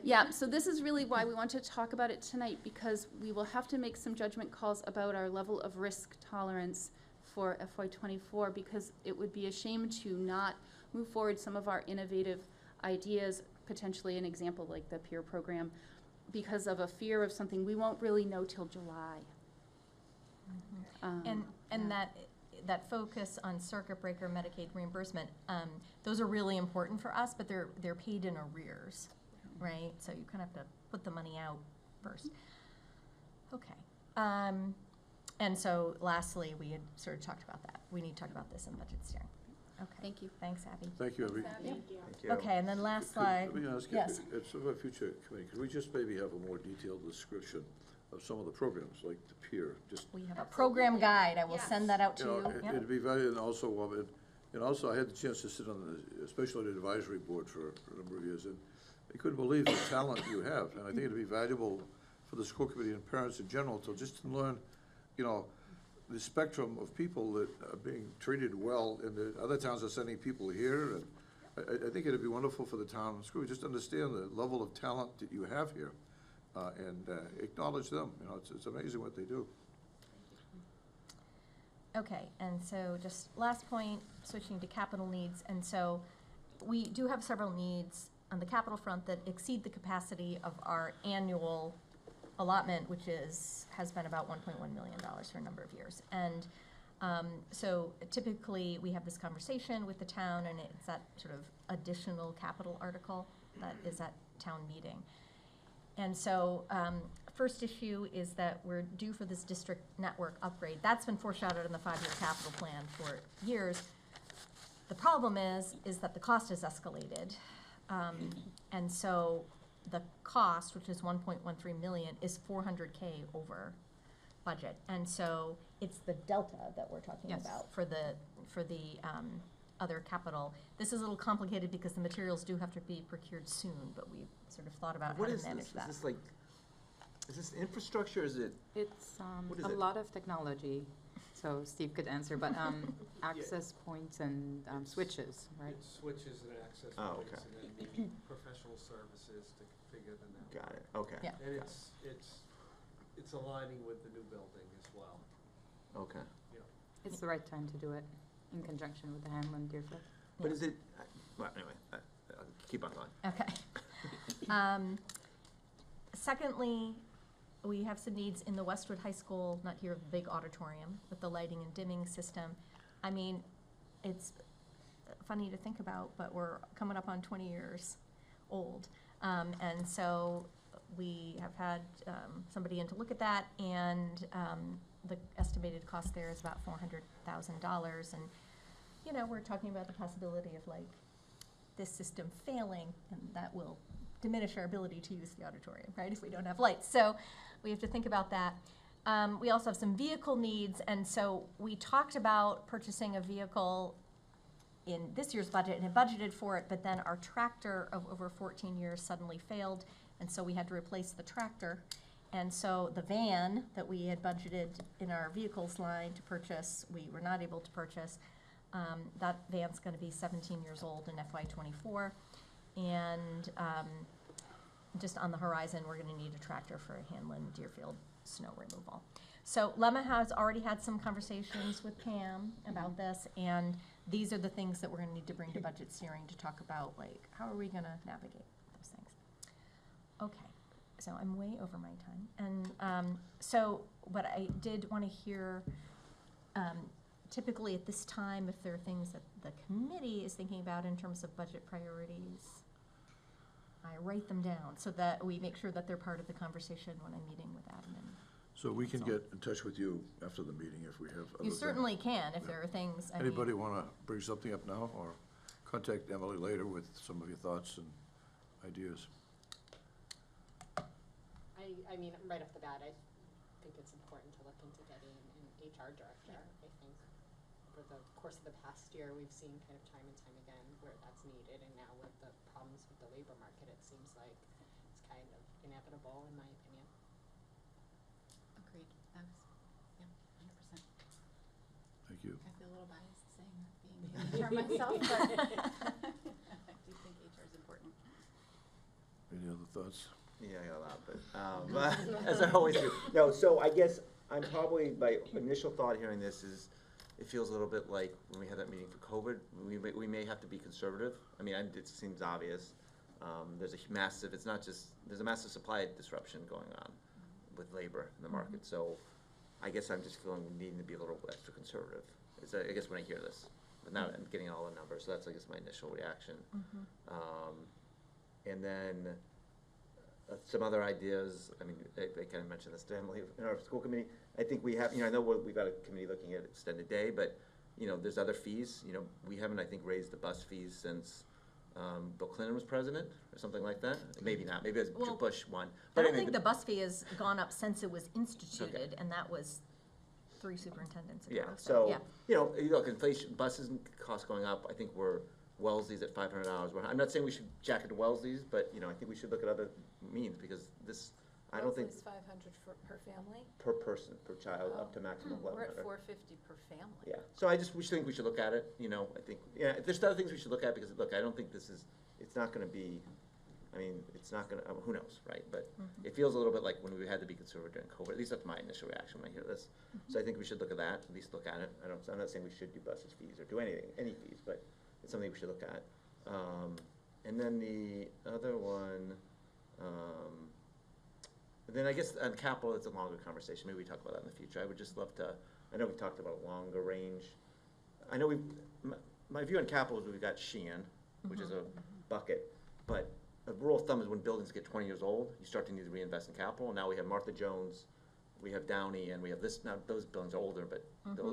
Yeah, so this is really why we want to talk about it tonight, because we will have to make some judgment calls about our level of risk tolerance for FY '24, because it would be a shame to not move forward some of our innovative ideas, potentially an example like the peer program, because of a fear of something we won't really know till July. And that focus on circuit breaker Medicaid reimbursement, those are really important for us, but they're paid in arrears, right? So you kind of have to put the money out first. Okay. And so lastly, we had sort of talked about that. We need to talk about this in budget steering. Okay. Thank you. Thanks, Abby. Thank you, Abby. Thank you. Okay, and then last slide. Let me ask you, Yes. at some of our future committee, could we just maybe have a more detailed description of some of the programs, like the peer, just, We have a program guide. I will send that out to you you. know, Yep. it'd be valuable, and also I had the chance to sit on the Special Ed Advisory Board for a number of years, and I couldn't believe the talent you have, and I think it'd be valuable for the school committee and parents in general to just learn, you know, the spectrum of people that are being treated well, and the other towns are sending people here, and I think it'd be wonderful for the town and school, just understand the level of talent that you have here, and acknowledge them. You know, it's amazing what they do. Okay, and so just last point, switching to capital needs. And so we do have several needs on the capital front that exceed the capacity of our annual allotment, which has been about $1.1 million for a number of years. And so typically we have this conversation with the town, and it's that sort of additional capital article that is at town meeting. And so first issue is that we're due for this district network upgrade. That's been foreshadowed in the 5-year capital plan for years. The problem is that the cost has escalated. And so the cost, which is 1.13 million, is 400K over budget. And so it's the delta that we're talking about for the other capital. This is a little complicated because the materials do have to be procured soon, but we've sort of thought about how to manage that. Is this infrastructure, is it? It's What is a it? lot of technology, so Steve could answer, but access points and switches, right? It switches and access Oh, points, okay. and then professional services to configure the network. Got it, okay. Yeah. And it's aligning with the new building as well. Okay. It's the right time to do it in conjunction with the Hanlon-Deerfield. But is it, well, anyway, I'll keep on going. Okay. Secondly, we have some needs in the Westwood High School, not here, the big auditorium with the lighting and dimming system. I mean, it's funny to think about, but we're coming up on 20 years old. And so we have had somebody in to look at that, and the estimated cost there is about $400,000. And, you know, we're talking about the possibility of like this system failing, and that will diminish our ability to use the auditorium, right, if we don't have lights. So we have to think about that. We also have some vehicle needs, and so we talked about purchasing a vehicle in this year's budget and had budgeted for it, but then our tractor of over 14 years suddenly failed, and so we had to replace the tractor. And so the van that we had budgeted in our vehicles line to purchase, we were not able to purchase. That van's gonna be 17 years old in FY '24. And just on the horizon, we're gonna need a tractor for Hanlon-Deerfield snow removal. So Lemma has already had some conversations with Pam about this, and these are the things that we're gonna need to bring to budget steering to talk about, like, how are we gonna navigate those things? Okay, so I'm way over my time. And so what I did want to hear, typically at this time, if there are things that the committee is thinking about in terms of budget priorities, I write them down so that we make sure that they're part of the conversation when I'm meeting with admin. So we can get in touch with you after the meeting if we have other You things. certainly can if there are things. I mean, Anybody want to bring something up now, or contact Emily later with some of your thoughts and ideas? I mean, right off the bat, I think it's important to look into getting an HR director. I think over the course of the past year, we've seen kind of time and time again where that's needed, and now with the problems with the labor market, it seems like it's kind of inevitable, in my opinion. Agreed. Yeah, 100%. Thank you. I feel a little biased saying that, being HR myself, but I do think HR is important. Any other thoughts? Yeah, I got a lot, but, as I always do. No, so I guess I'm probably, my initial thought hearing this is, it feels a little bit like when we had that meeting for COVID, we may have to be conservative. I mean, it seems obvious. There's a massive, it's not just, there's a massive supply disruption going on with labor in the market. So I guess I'm just feeling we need to be a little extra conservative. I guess when I hear this, but now I'm getting all the numbers, so that's, I guess, my initial reaction. And then some other ideas, I mean, I kind of mentioned this to Emily in our school committee. I think we have, I know we've got a committee looking at extended day, but, there's other fees. We haven't, I think, raised the bus fees since Bill Clinton was president, or something like that. Maybe not, maybe it was Bush one. I But don't anyway, think the bus fee has gone up since it was instituted, and that was 3 superintendents ago. Yeah, So, so, look, inflation, buses and costs going up, I think we're Wellesley's at $500. I'm not saying we should jack it to Wellesley's, but, I think we should look at other means, because this, I don't think, It's 500 per family. per person, per child, up to maximum We're at 1100. 450 per family. Yeah, so we think we should look at it, I think, there's other things we should look at, because, look, I don't think it's not gonna be, it's not gonna, who knows, right? But it feels a little bit like when we had to be conservative during COVID, at least that's my initial reaction when I hear this. So I think we should look at that, at least look at it. I'm not saying we should do buses fees or do any fees, but it's something we should look at. And then the other one, then I guess on capital, it's a longer conversation. Maybe we talk about that in the future. I would just love to, I know we talked about longer range. I know my view on capital is we've got Sheehan, which is a bucket, but a rule of thumb is when buildings get 20 years old, you start to need to reinvest in capital. Now we have Martha Jones, we have Downey, and we have this, now those buildings are older, but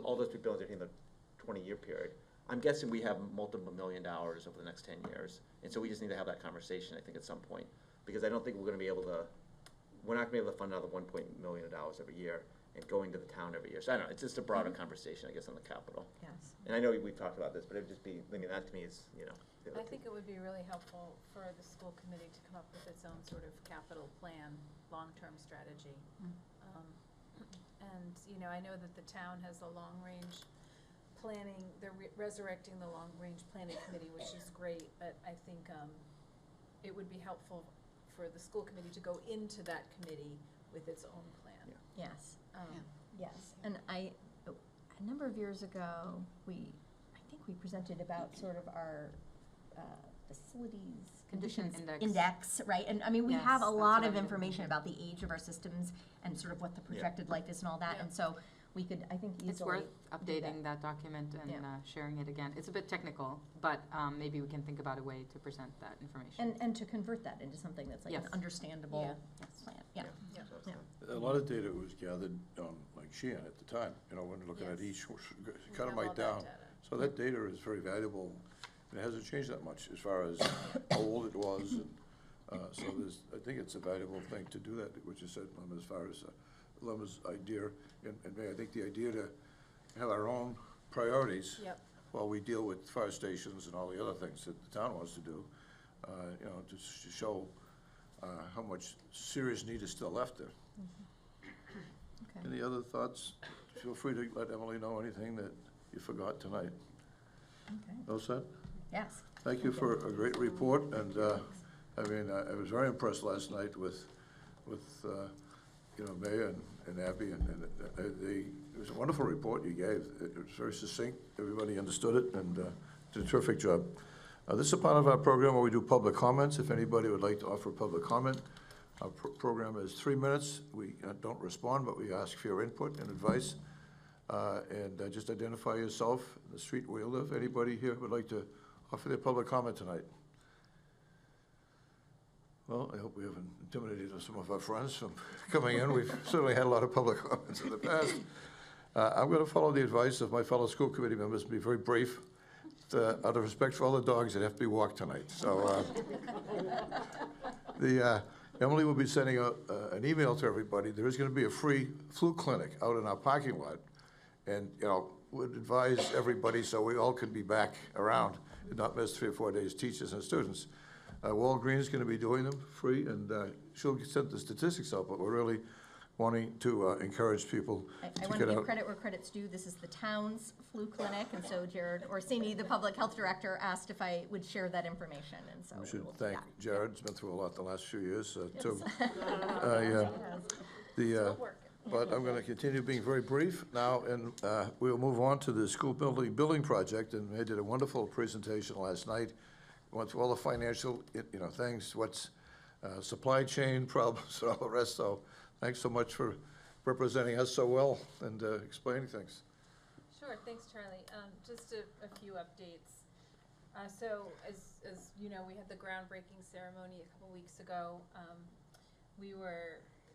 all those 3 buildings are in the 20-year period. I'm guessing we have multiple $1 million over the next 10 years. And so we just need to have that conversation, I think, at some point. Because I don't think we're not gonna be able to fund another $1 million every year and going to the town every year. So I don't know, it's just a broader conversation, I guess, on the capital. yes. And I know we've talked about this, but it'd just be, that to me is, I think it would be really helpful for the school committee to come up with its own sort of capital plan, long-term strategy. And, I know that the town has a long-range planning, they're resurrecting the long-range planning committee, which is great, but I think it would be helpful for the school committee to go into that committee with its own plan. Yes, yes. And a number of years ago, I think we presented about sort of our facilities conditions index, right? And we Yes, have a that's lot what of I did. information about the age of our systems and sort of what the projected life is and all that. Yeah. And so we could, I think, easily It's worth do updating that document and Yeah. sharing it again. It's a bit technical, but maybe we can think about a way to present that information. And to convert that into something that's like an Yes. understandable plan. Yeah. So, Yeah. A lot of data was gathered on, like Sheehan at the time, when you're looking at Yes. each, We cut have them all right that down. data. So that data is very valuable, and it hasn't changed that much as far as how old it was. And so I think it's a valuable thing to do that, what you said, Lemma, as far as Lemma's idea. And I think the idea to have our own priorities Yep. while we deal with fire stations and all the other things that the town wants to do, to show how much serious need is still left there. Okay. Any other thoughts? Feel free to let Emily know anything that you forgot tonight. Okay. No, set? Yes. Thank you for a great report, and, I was very impressed last night with Maya and Abby, and it was a wonderful report you gave. It was very succinct, everybody understood it, and did a terrific job. This is a part of our program where we do public comments. If anybody would like to offer public comment, Our program is 3 minutes. We don't respond, but we ask for your input and advice. And just identify yourself, the street where you live. Anybody here would like to offer their public comment tonight? Well, I hope we haven't intimidated some of our friends from coming in. We've certainly had a lot of public comments in the past. I'm going to follow the advice of my fellow school committee members and be very brief, out of respect for all the dogs that have to be walked tonight. So Emily will be sending out an email to everybody. There is going to be a free flu clinic out in our parking lot. And, would advise everybody so we all can be back around and not miss 3 or 4 days, teachers and students. Walgreens is going to be doing them free, and she'll send the statistics out, but we're really wanting to encourage people I to want get to give out. credit where credit's due. This is the town's flu clinic, and so Jared Orsini, the public health director, asked if I would share that information, and so We we should will do thank that. Jared. He's been through a lot the last few years, too. Yes. But I'm going to continue being very brief now, and we'll move on to the school building project, and they did a wonderful presentation last night. Went through all the financial, things, what's supply chain problems and all the rest, so thanks so much for representing us so well and explaining things. Sure, thanks, Charlie. Just a few updates. So as you know, we had the groundbreaking ceremony a couple weeks ago.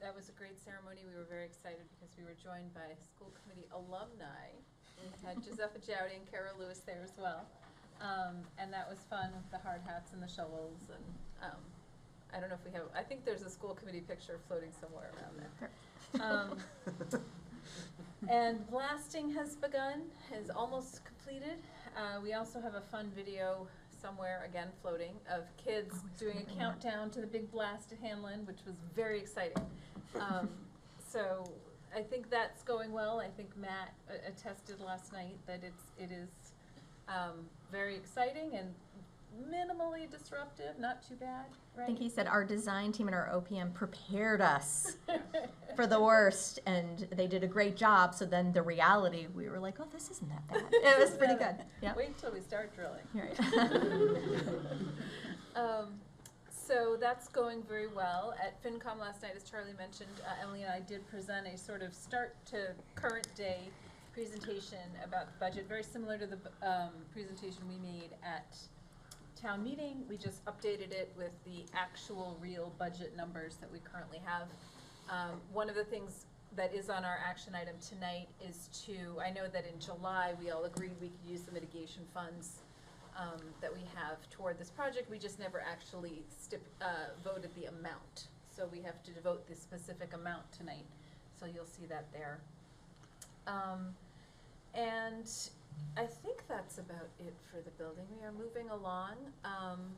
That was a great ceremony. We were very excited because we were joined by school committee alumni. We had Josepha Jowdy and Kara Lewis there as well. And that was fun with the hard hats and the shovels. And I don't know if we have, I think there's a school committee picture floating somewhere around there. And blasting has begun, is almost completed. We also have a fun video somewhere, again, floating, of kids doing a countdown to the big blast at Hanlon, which was very exciting. So I think that's going well. I think Matt attested last night that it is very exciting and minimally disruptive, not too bad, right? I think he said our design team and our OPM prepared us for the worst, and they did a great job. So then the reality, we were like, oh, this isn't that bad. It was pretty good. Yeah. Wait until we start drilling. Right. So that's going very well. At FinCom last night, as Charlie mentioned, Emily and I did present a sort of start to current day presentation about the budget, very similar to the presentation we made at town meeting. We just updated it with the actual real budget numbers that we currently have. One of the things that is on our action item tonight is I know that in July we all agreed we could use the mitigation funds that we have toward this project. We just never actually voted the amount. So we have to devote the specific amount tonight. So you'll see that there. And I think that's about it for the building. We are moving along. Am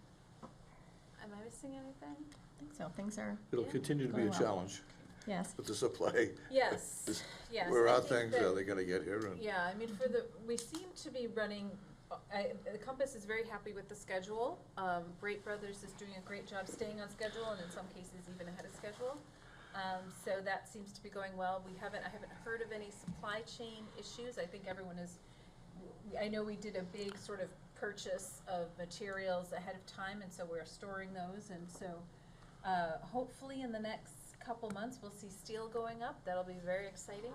I missing anything? I think so. Things are, It'll continue to be a Going well. challenge yes. with the supply. Yes, yes. Where I are think things that- are they going to get here? And Yeah, I mean, we seem to be running, the Compass is very happy with the schedule. Great Brothers is doing a great job staying on schedule, and in some cases even ahead of schedule. So that seems to be going well. I haven't heard of any supply chain issues. I think everyone is, I know we did a big sort of purchase of materials ahead of time, and so we're storing those. And so hopefully in the next couple months we'll see steel going up. That'll be very exciting.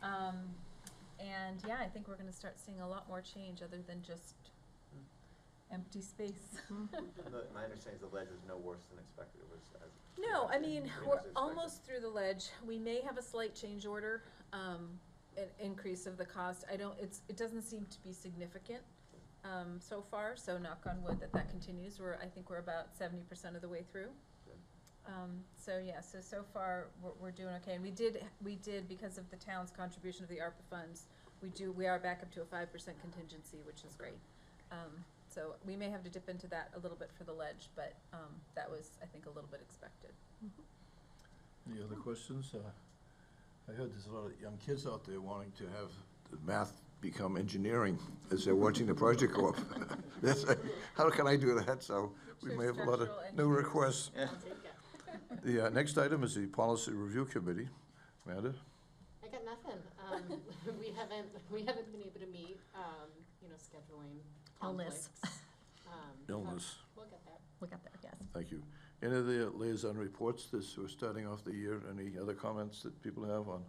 And yeah, I think we're going to start seeing a lot more change other than just empty space. My understanding is the ledge was no worse than expected. It was No, I mean, we're expected. almost through the ledge. We may have a slight change order, an increase of the cost. It doesn't seem to be significant so far, so knock on wood that continues. I think we're about 70% of the way through. So yeah, so far we're doing okay. And we did because of the town's contribution of the ARPA funds, we are back up to a 5% contingency, which is great. So we may have to dip into that a little bit for the ledge, but that was, I think, a little bit expected. Any other questions? I heard there's a lot of young kids out there wanting to have the math become engineering as they're watching the project go up. How can I do that? So we Sure, may have a lot of structural new engineers. requests. The next item is the Policy Review Committee. Amanda? I got nothing. We haven't been able to meet, scheduling Illness. conflicts. Illness. We'll get there. We'll get there, yes. Thank you. Any of the liaison reports, we're starting off the year, any other comments that people have on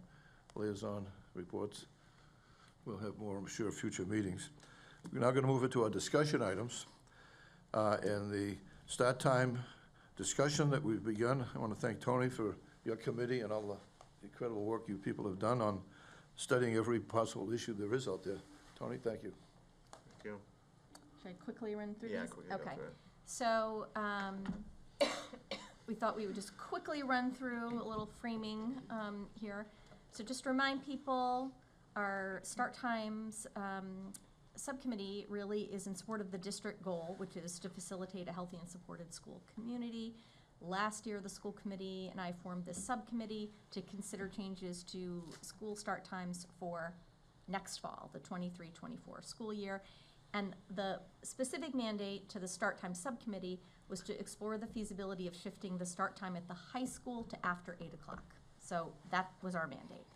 liaison reports? We'll have more, I'm sure, future meetings. We're now gonna move into our discussion items. And the start time discussion that we've begun, I wanna thank Tony for your committee and all the incredible work you people have done on studying every possible issue there is out there. Tony, thank you. Thank you. Should I quickly run through these? Yeah, quickly go Okay. through it. So, we thought we would just quickly run through a little framing here. So just to remind people, our start times subcommittee really is in support of the district goal, which is to facilitate a healthy and supported school community. Last year, the school committee and I formed this subcommittee to consider changes to school start times for next fall, the 23-24 school year. And the specific mandate to the start time subcommittee was to explore the feasibility of shifting the start time at the high school to after 8 o'clock. So that was our mandate.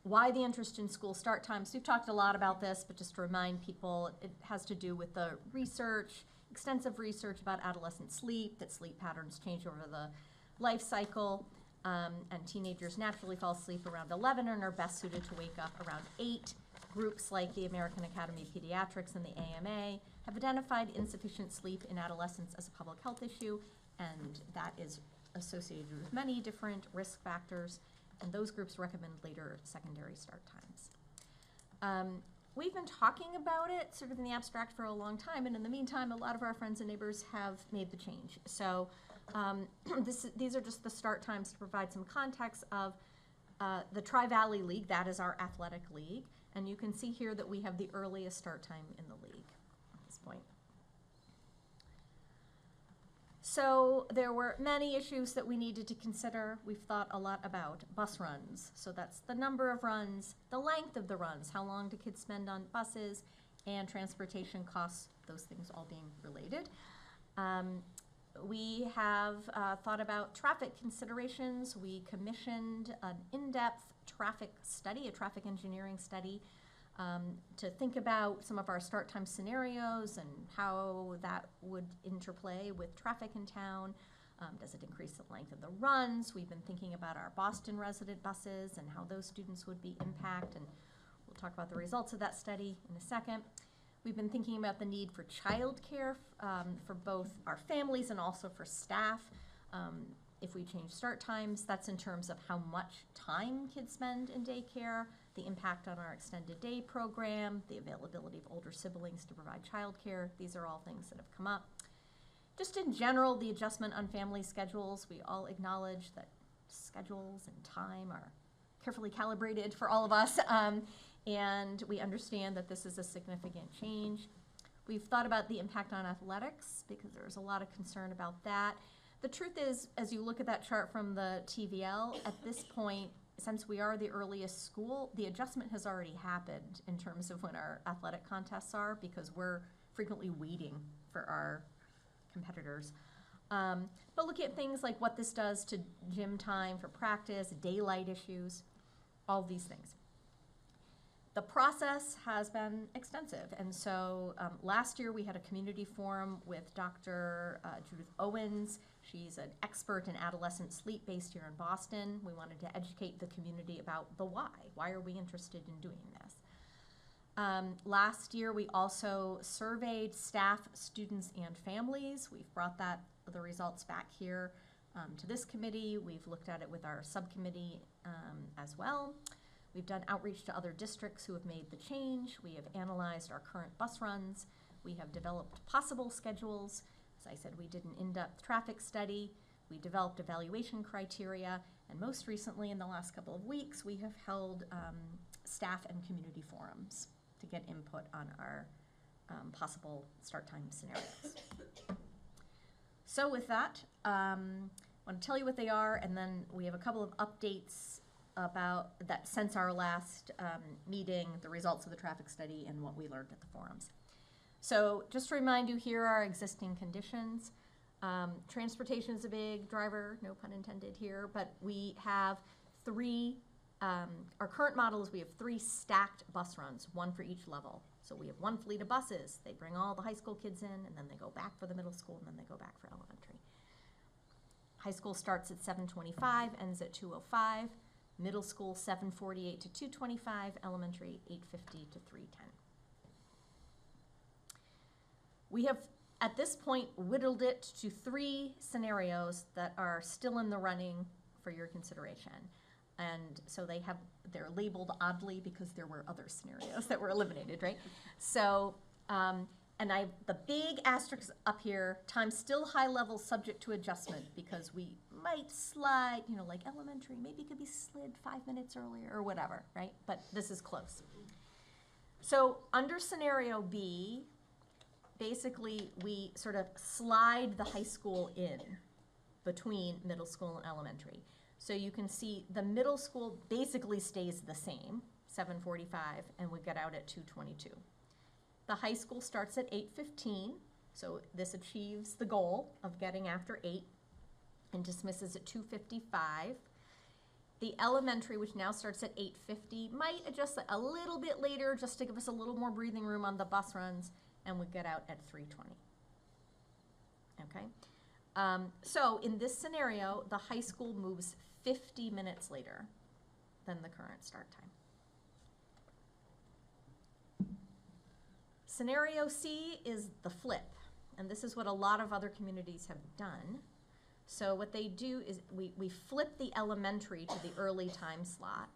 Why the interest in school start times? We've talked a lot about this, but just to remind people, it has to do with the research, extensive research about adolescent sleep, that sleep patterns change over the life cycle, and teenagers naturally fall asleep around 11 and are best suited to wake up around 8. Groups like the American Academy of Pediatrics and the AMA have identified insufficient sleep in adolescents as a public health issue, and that is associated with many different risk factors, and those groups recommend later secondary start times. We've been talking about it sort of in the abstract for a long time, and in the meantime, a lot of our friends and neighbors have made the change. So these are just the start times to provide some context of the Tri-Valley League. That is our athletic league. And you can see here that we have the earliest start time in the league at this point. So there were many issues that we needed to consider. We've thought a lot about bus runs. So that's the number of runs, the length of the runs, how long do kids spend on buses, and transportation costs, those things all being related. We have thought about traffic considerations. We commissioned an in-depth traffic study, a traffic engineering study, to think about some of our start time scenarios and how that would interplay with traffic in town. Does it increase the length of the runs? We've been thinking about our Boston resident buses and how those students would be impacted, and we'll talk about the results of that study in a second. We've been thinking about the need for childcare for both our families and also for staff. If we change start times, that's in terms of how much time kids spend in daycare, the impact on our extended day program, the availability of older siblings to provide childcare. These are all things that have come up. Just in general, the adjustment on family schedules, we all acknowledge that schedules and time are carefully calibrated for all of us, and we understand that this is a significant change. We've thought about the impact on athletics because there's a lot of concern about that. The truth is, as you look at that chart from the TVL, at this point, since we are the earliest school, the adjustment has already happened in terms of when our athletic contests are, because we're frequently waiting for our competitors. But look at things like what this does to gym time for practice, daylight issues, all of these things. The process has been extensive, and so last year we had a community forum with Dr. Judith Owens. She's an expert in adolescent sleep based here in Boston. We wanted to educate the community about the why. Why are we interested in doing this? Last year we also surveyed staff, students, and families. We've brought the results back here to this committee. We've looked at it with our subcommittee as well. We've done outreach to other districts who have made the change. We have analyzed our current bus runs. We have developed possible schedules. As I said, we did an in-depth traffic study. We developed evaluation criteria. And most recently, in the last couple of weeks, we have held staff and community forums to get input on our possible start time scenarios. So with that, I want to tell you what they are, and then we have a couple of updates about that since our last meeting, the results of the traffic study, and what we learned at the forums. So just to remind you, here are our existing conditions. Transportation is a big driver, no pun intended here, but we have 3 our current model is we have 3 stacked bus runs, 1 for each level. So we have 1 fleet of buses. They bring all the high school kids in, and then they go back for the middle school, and then they go back for elementary. High school starts at 7:25, ends at 2:05. Middle school, 7:48 to 2:25. Elementary, 8:50 to 3:10. We have, at this point, whittled it to 3 scenarios that are still in the running for your consideration. And so they're labeled oddly because there were other scenarios that were eliminated, right? So, and the big asterisk up here, time still high level subject to adjustment, because we might slide, like elementary, maybe could be slid 5 minutes earlier or whatever, right? But this is close. So under scenario B, basically we sort of slide the high school in between middle school and elementary. So you can see the middle school basically stays the same, 7:45, and we get out at 2:22. The high school starts at 8:15, so this achieves the goal of getting after 8 and dismisses at 2:55. The elementary, which now starts at 8:50, might adjust a little bit later just to give us a little more breathing room on the bus runs, and we get out at 3:20. Okay? So in this scenario, the high school moves 50 minutes later than the current start time. Scenario C is the flip, and this is what a lot of other communities have done. So what they do is we flip the elementary to the early time slot,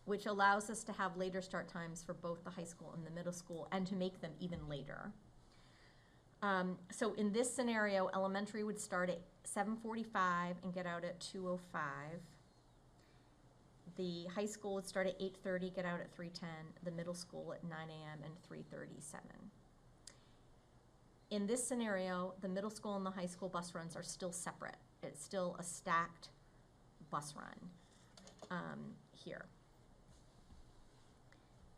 which allows us to have later start times for both the high school and the middle school, and to make them even later. So in this scenario, elementary would start at 7:45 and get out at 2:05. The high school would start at 8:30, get out at 3:10. The middle school at 9 a.m. and 3:37. In this scenario, the middle school and the high school bus runs are still separate. It's still a stacked bus run here.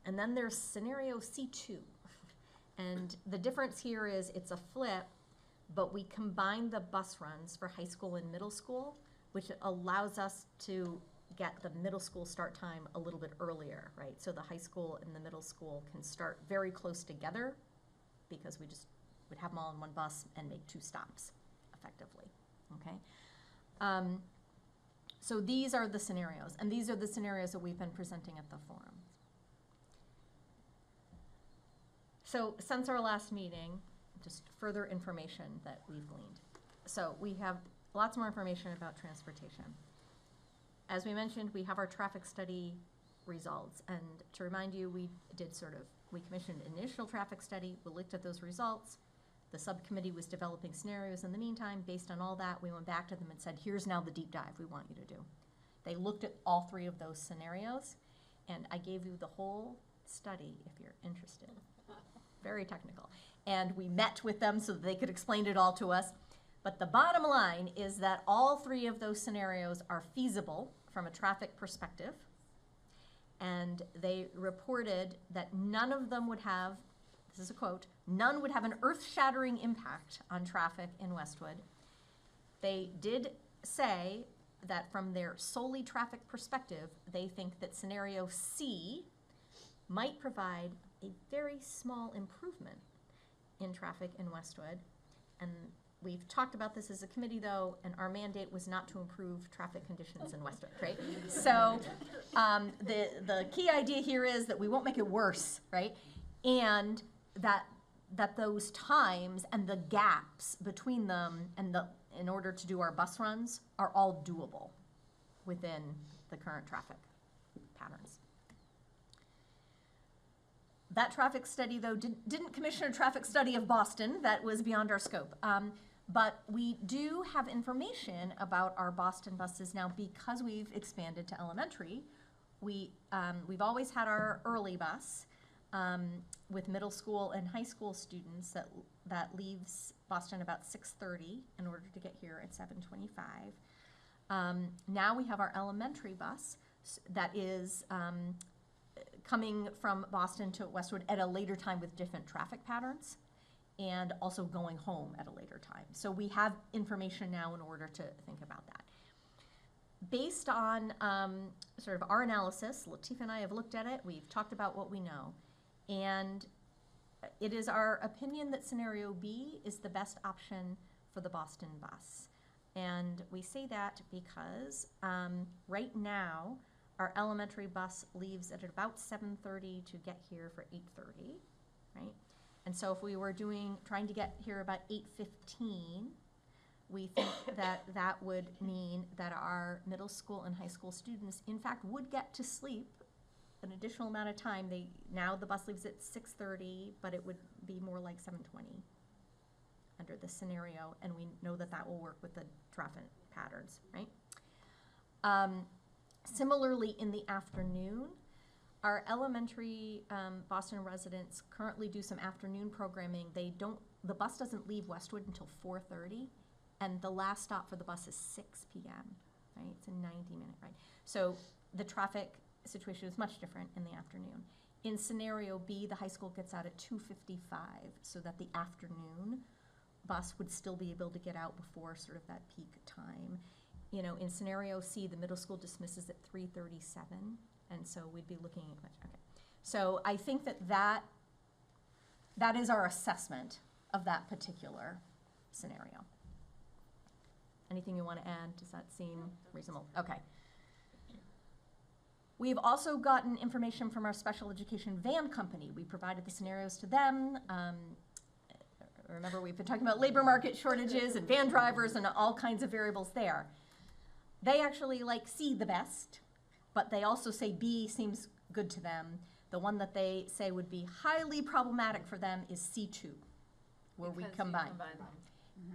And then there's scenario C2. And the difference here is it's a flip, but we combine the bus runs for high school and middle school, which allows us to get the middle school start time a little bit earlier, right? So the high school and the middle school can start very close together, because we just would have them all in one bus and make 2 stops effectively, okay? So these are the scenarios, and these are the scenarios that we've been presenting at the forum. So since our last meeting, just further information that we've gleaned. So we have lots more information about transportation. As we mentioned, we have our traffic study results. And to remind you, we commissioned an initial traffic study. We looked at those results. The subcommittee was developing scenarios in the meantime. Based on all that, we went back to them and said, here's now the deep dive we want you to do. They looked at all 3 of those scenarios, and I gave you the whole study if you're interested. Very technical. And we met with them so that they could explain it all to us. But the bottom line is that all 3 of those scenarios are feasible from a traffic perspective. And they reported that none of them would have, this is a quote, none would have an earth-shattering impact on traffic in Westwood. They did say that from their solely traffic perspective, they think that scenario C might provide a very small improvement in traffic in Westwood. And we've talked about this as a committee, though, and our mandate was not to improve traffic conditions in Westwood, right? So the key idea here is that we won't make it worse, right? And that those times and the gaps between them and in order to do our bus runs are all doable within the current traffic patterns. That traffic study, though, didn't commission a traffic study of Boston. That was beyond our scope. But we do have information about our Boston buses now because we've expanded to elementary. We've always had our early bus with middle school and high school students that leaves Boston about 6:30 in order to get here at 7:25. Now we have our elementary bus that is coming from Boston to Westwood at a later time with different traffic patterns, and also going home at a later time. So we have information now in order to think about that. based on sort of our analysis, Latif and I have looked at it, we've talked about what we know, and it is our opinion that scenario B is the best option for the Boston bus. And we say that because right now, our elementary bus leaves at about 7:30 to get here for 8:30, right? And so if we were trying to get here about 8:15, we think that that would mean that our middle school and high school students, in fact, would get to sleep an additional amount of time. Now the bus leaves at 6:30, but it would be more like 7:20 under this scenario, and we know that that will work with the traffic patterns, right? Similarly, in the afternoon, our elementary Boston residents currently do some afternoon programming. The bus doesn't leave Westwood until 4:30, and the last stop for the bus is 6 p.m., right? It's a 90-minute ride. So the traffic situation is much different in the afternoon. In scenario B, the high school gets out at 2:55, so that the afternoon bus would still be able to get out before sort of that peak time. You know, in scenario C, the middle school dismisses at 3:37, and so we'd be looking at, okay. So I think that is our assessment of that particular scenario. Anything you want to add? Does that seem reasonable? Okay. We've also gotten information from our special education van company. We provided the scenarios to them. Remember, we've been talking about labor market shortages and van drivers and all kinds of variables there. They actually like C the best, but they also say B seems good to them. The one that they say would be highly problematic for them is C2, where we combine.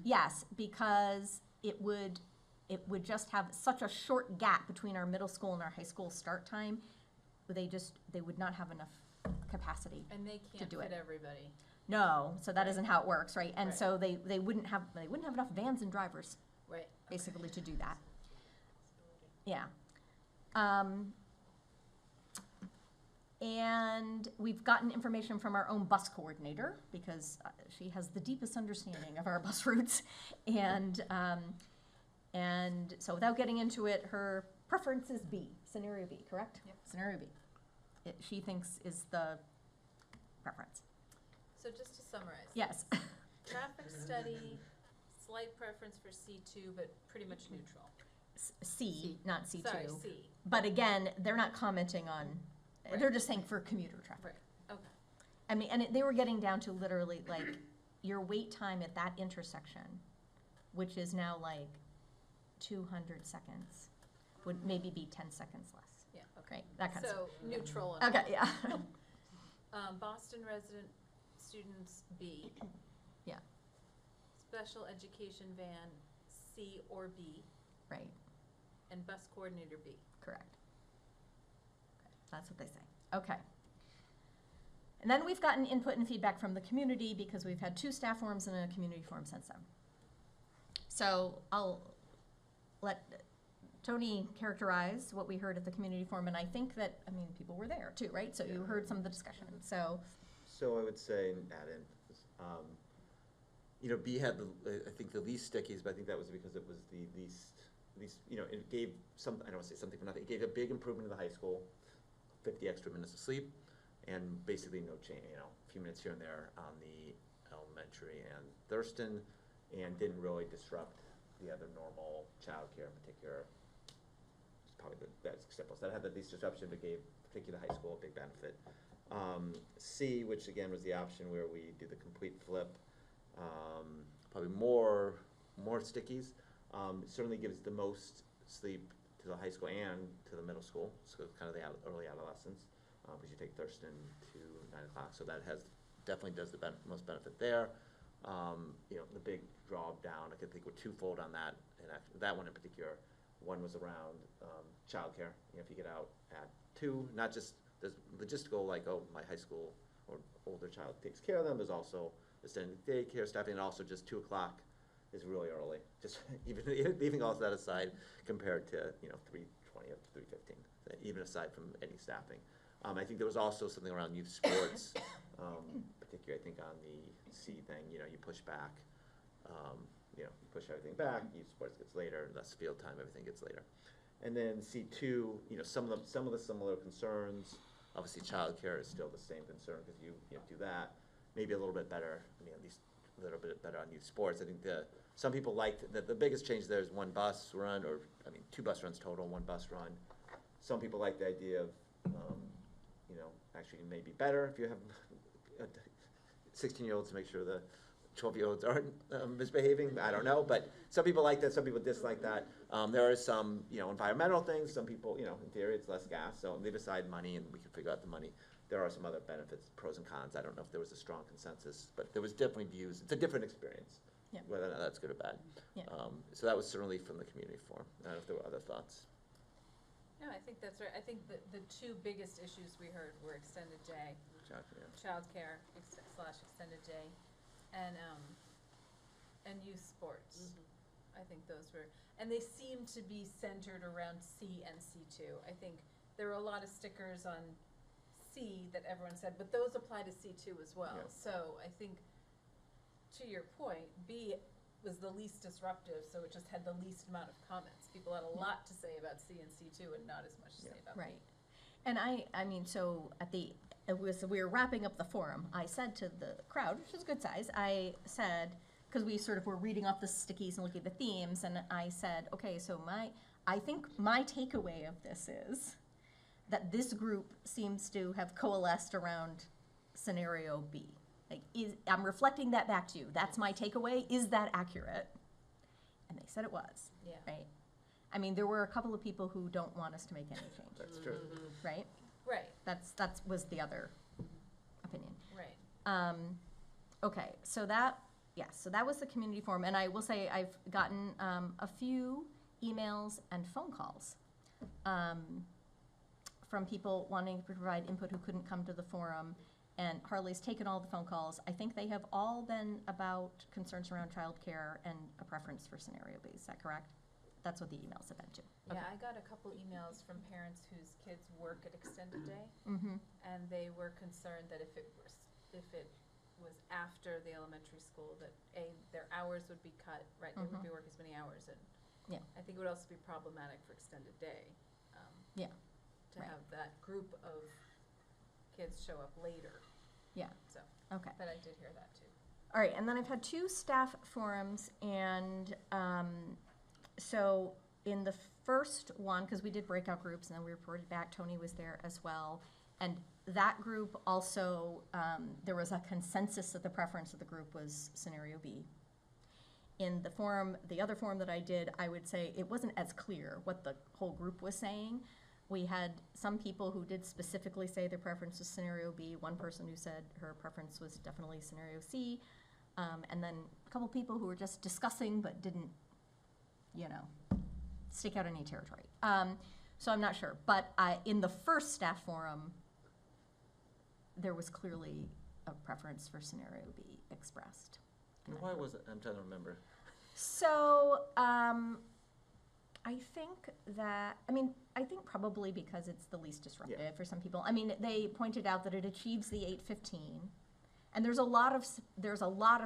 Yes, because it would just have such a short gap between our middle school and our high school start time. They would not have enough capacity And they to can't do fit it. everybody. No, so that isn't how it works, right? And Right. so they wouldn't have enough vans and drivers Right. basically to do that. Yeah. And we've gotten information from our own bus coordinator because she has the deepest understanding of our bus routes. And so without getting into it, her preference is B, scenario B, correct? Yep. Scenario B. She thinks is the preference. So just to summarize. Yes. Traffic study, slight preference for C2, but pretty much neutral. C, not C2. Sorry, C. But again, they're not commenting on, they're Right. just saying for commuter traffic. Right, okay. I mean, and they were getting down to literally like your wait time at that intersection, which is now like 200 seconds, would maybe be 10 seconds less, Yeah, okay. right? That kind of So neutral and stuff. Okay, yeah. Boston resident students B. Yeah. Special education van C or B, Right, and bus coordinator B. correct. That's what they say. Okay. And then we've gotten input and feedback from the community because we've had 2 staff forums and a community forum since then. So I'll let Tony characterize what we heard at the community forum, and I think that, I mean, people were there too, right? So you heard some of the discussion, so. So I would say, add in, B had I think the least stickies, but I think that was because it was the least, it gave some, I don't want to say something for nothing, it gave a big improvement in the high school, 50 extra minutes of sleep, and basically no change, a few minutes here and there on the elementary and Thurston, and didn't really disrupt the other normal childcare in particular. It's probably that's simplest. That had the least disruption, but gave particularly high school a big benefit. C, which again was the option where we do the complete flip, probably more stickies. Certainly gives the most sleep to the high school and to the middle school, so it's kind of the early adolescence, because you take Thurston to 9 o'clock, so that definitely does the most benefit there. The big draw down, I could think we're twofold on that, and that one in particular. One was around childcare. If you get out at 2, not just there's logistical, like, oh, my high school or older child takes care of them. There's also extended daycare staffing, and also just 2 o'clock is really early. Just even leaving all that aside, compared to 3:20 up to 3:15, even aside from any staffing. I think there was also something around youth sports, particularly I think on the C thing. You push back, you push everything back. Youth sports gets later, less field time, everything gets later. And then C2, you know, some of the similar concerns. Obviously, childcare is still the same concern because you do that. Maybe a little bit better, I mean, at least a little bit better on youth sports. I think some people liked the biggest change there is one bus run, or I mean, 2 bus runs total, 1 bus run. Some people like the idea of, you know, actually it may be better if you have 16-year-olds to make sure the 12-year-olds aren't misbehaving. I don't know, but some people like that, some people dislike that. There are some, you know, environmental things. Some people, you know, in theory it's less gas, so leave aside money and we can figure out the money. There are some other benefits, pros and cons. I don't know if there was a strong consensus, but there was definitely views. It's a different experience, whether or not that's good or bad. Yeah. So that was certainly from the community forum. I don't know if there were other thoughts. No, I think that's right. I think the 2 biggest issues we heard were extended day, childcare / extended day, and youth sports. I think those were, and they seem to be centered around C and C2. I think there were a lot of stickers on C that everyone said, but those apply to C2 as well. Yeah. So I think, to your point, B was the least disruptive, so it just had the least amount of comments. People had a lot to say about C and C2 and not as much to say about B. Right. And I mean, so we were wrapping up the forum, I said to the crowd, which was a good size, I said, because we sort of were reading off the stickies and looking at the themes, and I said, okay, so I think my takeaway of this is that this group seems to have coalesced around scenario B. Like, I'm reflecting that back to you. That's my takeaway. Is that accurate? And they said it was. Yeah. Right? I mean, there were a couple of people who don't want us to make any change. That's true. Right? Right, That was the other opinion. right. Okay, so that was the community forum, and I will say I've gotten a few emails and phone calls from people wanting to provide input who couldn't come to the forum, and Harley's taken all the phone calls. I think they have all been about concerns around childcare and a preference for scenario B. Is that correct? That's what the emails have been to. Yeah, I got a couple emails from parents whose kids work at extended day, Mm-hmm. and they were concerned that if it was after the elementary school, that their hours would be cut, right? They wouldn't be working as many hours, and Yeah. I think it would also be problematic for extended day. Yeah, To right. have that group of kids show up later, Yeah, so, okay. but I did hear that too. All right, and then I've had 2 staff forums, and so in the first one, because we did breakout groups and then we reported back, Tony was there as well. And that group also, there was a consensus that the preference of the group was scenario B. In the forum, the other forum that I did, I would say it wasn't as clear what the whole group was saying. We had some people who did specifically say their preference was scenario B, one person who said her preference was definitely scenario C, and then a couple people who were just discussing but didn't, you know, stick out any territory. So I'm not sure, but in the first staff forum, there was clearly a preference for scenario B expressed. And why was it? I'm trying to remember. So, I think probably because it's the least disruptive for some people. I mean, they pointed out that it achieves the 815, and there's a lot of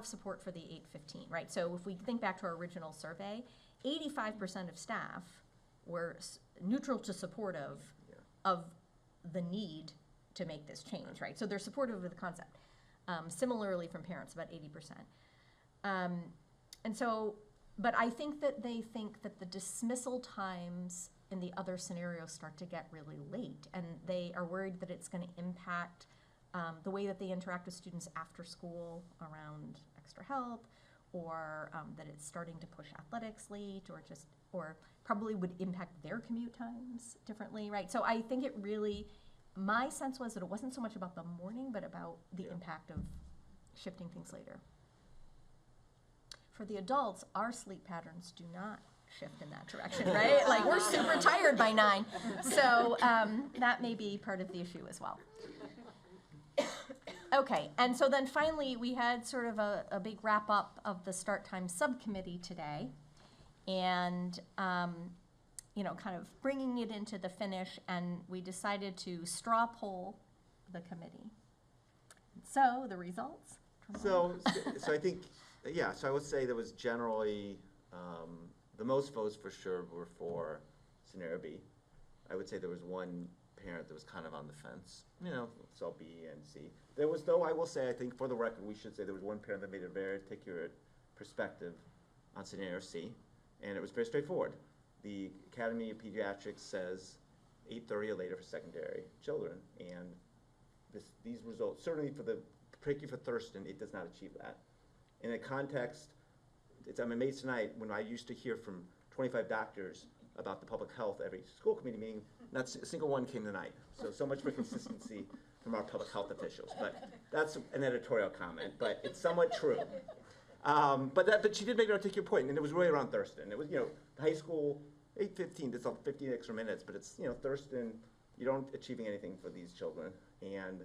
support for the 815, right? So if we think back to our original survey, 85% of staff were neutral to supportive of the need to make this change, right? So they're supportive of the concept. Similarly from parents, about 80%. And so, but I think that they think that the dismissal times in the other scenarios start to get really late, and they are worried that it's going to impact the way that they interact with students after school around extra help, or that it's starting to push athletics late, or probably would impact their commute times differently, right? So I think it really, my sense was that it wasn't so much about the morning, but about the impact of shifting things later. For the adults, our sleep patterns do not shift in that direction, right? Like, we're super tired by 9. So that may be part of the issue as well. Okay, and so then finally, we had sort of a big wrap-up of the start time subcommittee today. And, you know, kind of bringing it into the finish, and we decided to straw poll the committee. So, the results? So I think, so I would say there was generally, the most votes for sure were for scenario B. I would say there was one parent that was kind of on the fence, so B and C. There was, though, I will say, I think for the record, we should say there was one parent that made a very articulate perspective on scenario C, and it was very straightforward. The Academy of Pediatrics says 8:30 or later for secondary children, and these results, certainly particularly for Thurston, it does not achieve that. In a context, I'm amazed tonight when I used to hear from 25 doctors about the public health every school committee meeting, not a single one came tonight. So much for consistency from our public health officials. But that's an editorial comment, but it's somewhat true. But she did make an articulate point, and it was really around Thurston. It was, high school, 8:15, that's 15 extra minutes, but it's, Thurston, you don't achieving anything for these children. And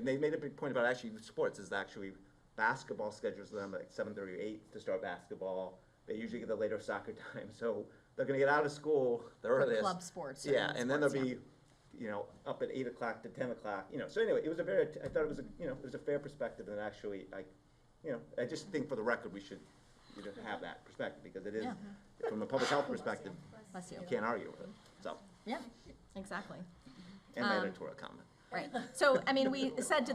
they made a big point about actually sports is actually basketball schedules them at 7:30 or 8 to start basketball. They usually get the later soccer time, so they're going to get out of school the earliest. Club sports. Yeah, and then they'll be, up at 8 o'clock to 10 o'clock. So anyway, it was I thought it was it was a fair perspective, and actually, I just think for the record we should have that perspective because it is, from a public health perspective, Bless you. you can't argue with it. So, Yeah, exactly. and my editorial comment. Right. So, I mean, we said to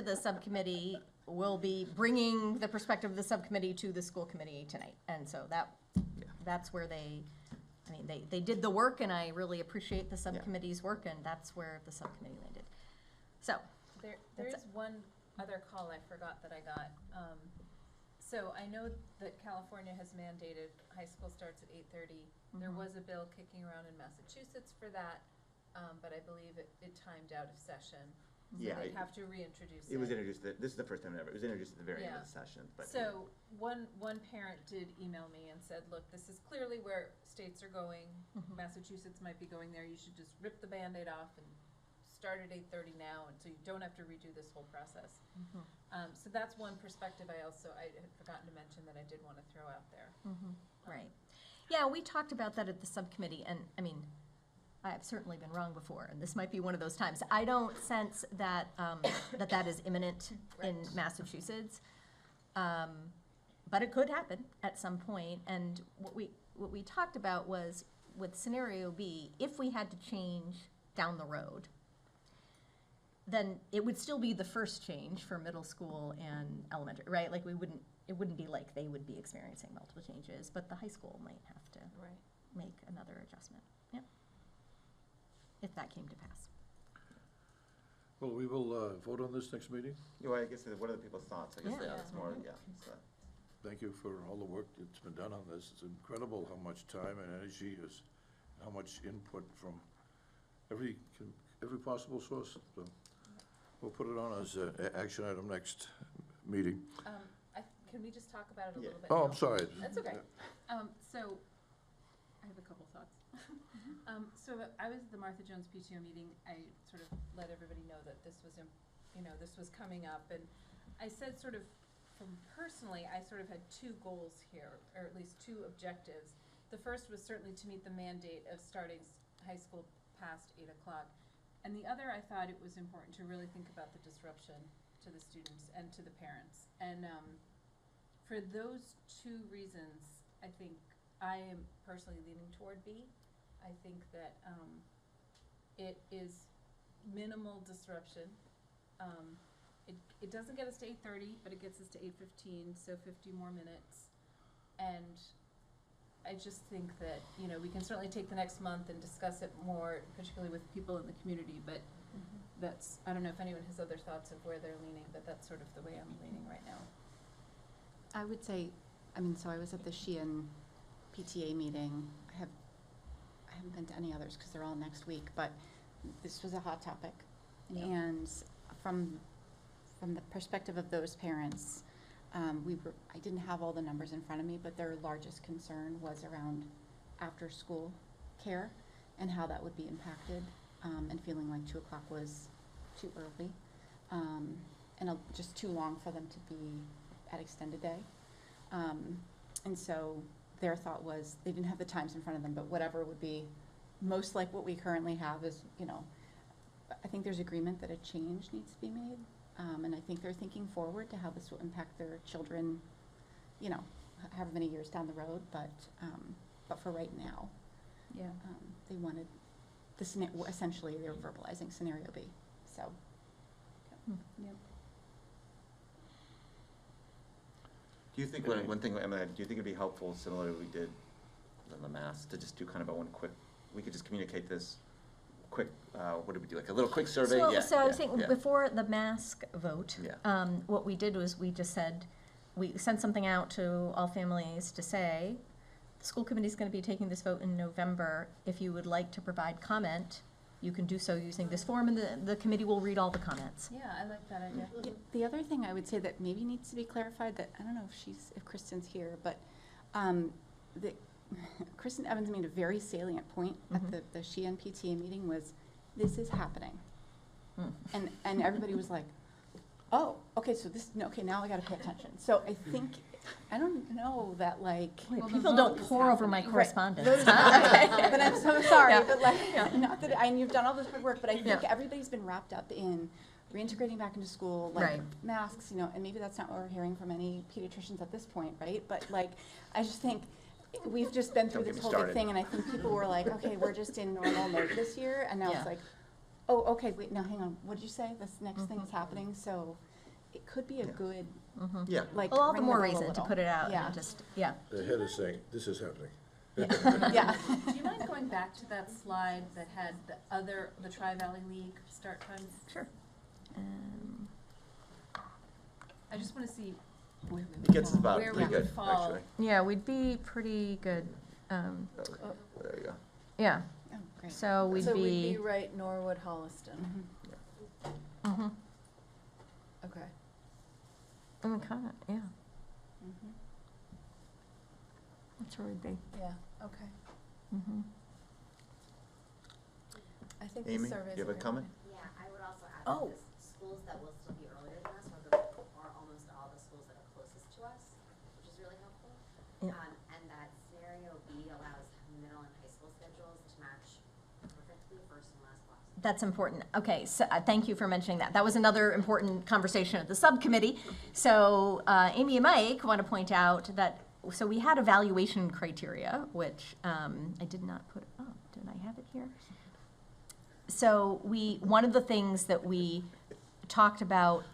the subcommittee, we'll be bringing the perspective of the subcommittee to the school committee tonight. And so that's where they did the work, and I really appreciate the subcommittee's work, and that's where the subcommittee landed. So. There is one other call I forgot that I got. So I know that California has mandated high school starts at 8:30. There was a bill kicking around in Massachusetts for that. But I believe it timed out of session. So they'd have to reintroduce it. It was introduced, this is the first time ever, it was introduced at the very end of the session. But so one parent did email me and said, look, this is clearly where states are going. Massachusetts might be going there. You should just rip the Band-Aid off and start at 8:30 now, and so you don't have to redo this whole process. So that's one perspective I had forgotten to mention that I did want to throw out there. Right. Yeah, we talked about that at the subcommittee, and I mean, I've certainly been wrong before, and this might be one of those times. I don't sense that that is imminent in Massachusetts, but it could happen at some point. And what we talked about was with scenario B, if we had to change down the road, then it would still be the first change for middle school and elementary, right? Like it wouldn't be like they would be experiencing multiple changes, but the high school might have to make another adjustment. Yep. If that came to pass. Well, we will vote on this next meeting. I guess, what are the people's thoughts? I guess, that's more, so. Thank you for all the work that's been done on this. It's incredible how much time and energy is, how much input from every possible source. So we'll put it on as an action item next meeting. Can we just talk about it a little bit? Oh, I'm sorry. That's okay. So I have a couple thoughts. So I was at the Martha Jones PTO meeting. I sort of let everybody know that this was coming up, and I said personally, I sort of had two goals here, or at least two objectives. The first was certainly to meet the mandate of starting high school past 8 o'clock, and the other, I thought it was important to really think about the disruption to the students and to the parents. And for those two reasons, I think I am personally leaning toward B. I think that it is minimal disruption. It doesn't get us to 8:30, but it gets us to 8:15, so 50 more minutes. And I just think that, we can certainly take the next month and discuss it more, particularly with people in the community, but I don't know if anyone has other thoughts of where they're leaning, but that's sort of the way I'm leaning right now. I would say, so I was at the Sheehan PTA meeting. I haven't been to any others because they're all next week, but this was a hot topic. Yep. And from the perspective of those parents, I didn't have all the numbers in front of me, but their largest concern was around after-school care and how that would be impacted, and feeling like 2 o'clock was too early, and just too long for them to be at extended day. And so their thought was they didn't have the times in front of them, but whatever would be most like what we currently have is, I think there's agreement that a change needs to be made. And I think they're thinking forward to how this will impact their children, however many years down the road, but for right now. Yeah. They wanted the essentially they were verbalizing scenario B, so. Yep. Do you think, one thing, Emma, do you think it'd be helpful, similar to what we did on the mass, to just do kind of a one quick, we could just communicate this quick, what did we do, like a little quick survey? So, Yeah, so I was yeah, thinking, yeah. before the mask vote, Yeah. what we did was we just said, we sent something out to all families to say, the school committee's gonna be taking this vote in November. If you would like to provide comment, you can do so using this form, and the committee will read all the comments. Yeah, I like that idea. The other thing I would say that maybe needs to be clarified, that, I don't know if Kristen's here, but, that Kristen Evans made a very salient point at the Sheehan PTA meeting was, this is happening. And everybody was like, oh, okay, so this, no, okay, now I gotta pay attention. So I think, I don't know that like. Wait, people don't pour over my correspondence. But I'm so sorry, Yeah. but like, not that, and you've done all this good work, but I think everybody's been wrapped up in reintegrating back into school, like Right. masks, you know, and maybe that's not what we're hearing from any pediatricians at this point, right? But like, I just think, we've just been through Don't get this me whole big started. thing, and I think people were like, okay, we're just in normal mode this year, and now Yeah. it's like, oh, okay, wait, now hang on, what did you say? This next thing is happening, so it could be a good, Yeah. like, Well, all the ring more bell a reason to little. put it out, Yeah. and just, yeah. The head is saying, this is happening. Yeah. Do you mind going back to that slide that had the Tri-Valley League start times? Sure. I just wanna see It gets us about where we pretty would good, fall. actually. Yeah, we'd be pretty good, There you go. yeah, Oh, great. so we'd So we'd be, be right Norwood, Holliston. mhm, Okay. kinda, yeah. That's where we'd be. Yeah, okay. Mhm. I think Amy, the do survey's you have a comment? Yeah, I would also add Oh. that the schools that will still be earlier than us are almost all the schools that are closest to us, which is really helpful. Yeah. And that scenario B allows middle and high school schedules to match perfectly first and last class. That's important. Okay, so thank you for mentioning that. That was another important conversation at the subcommittee. So Amy and Mike want to point out that, so we had evaluation criteria, which I did not put up. Did I have it here? So one of the things that we talked about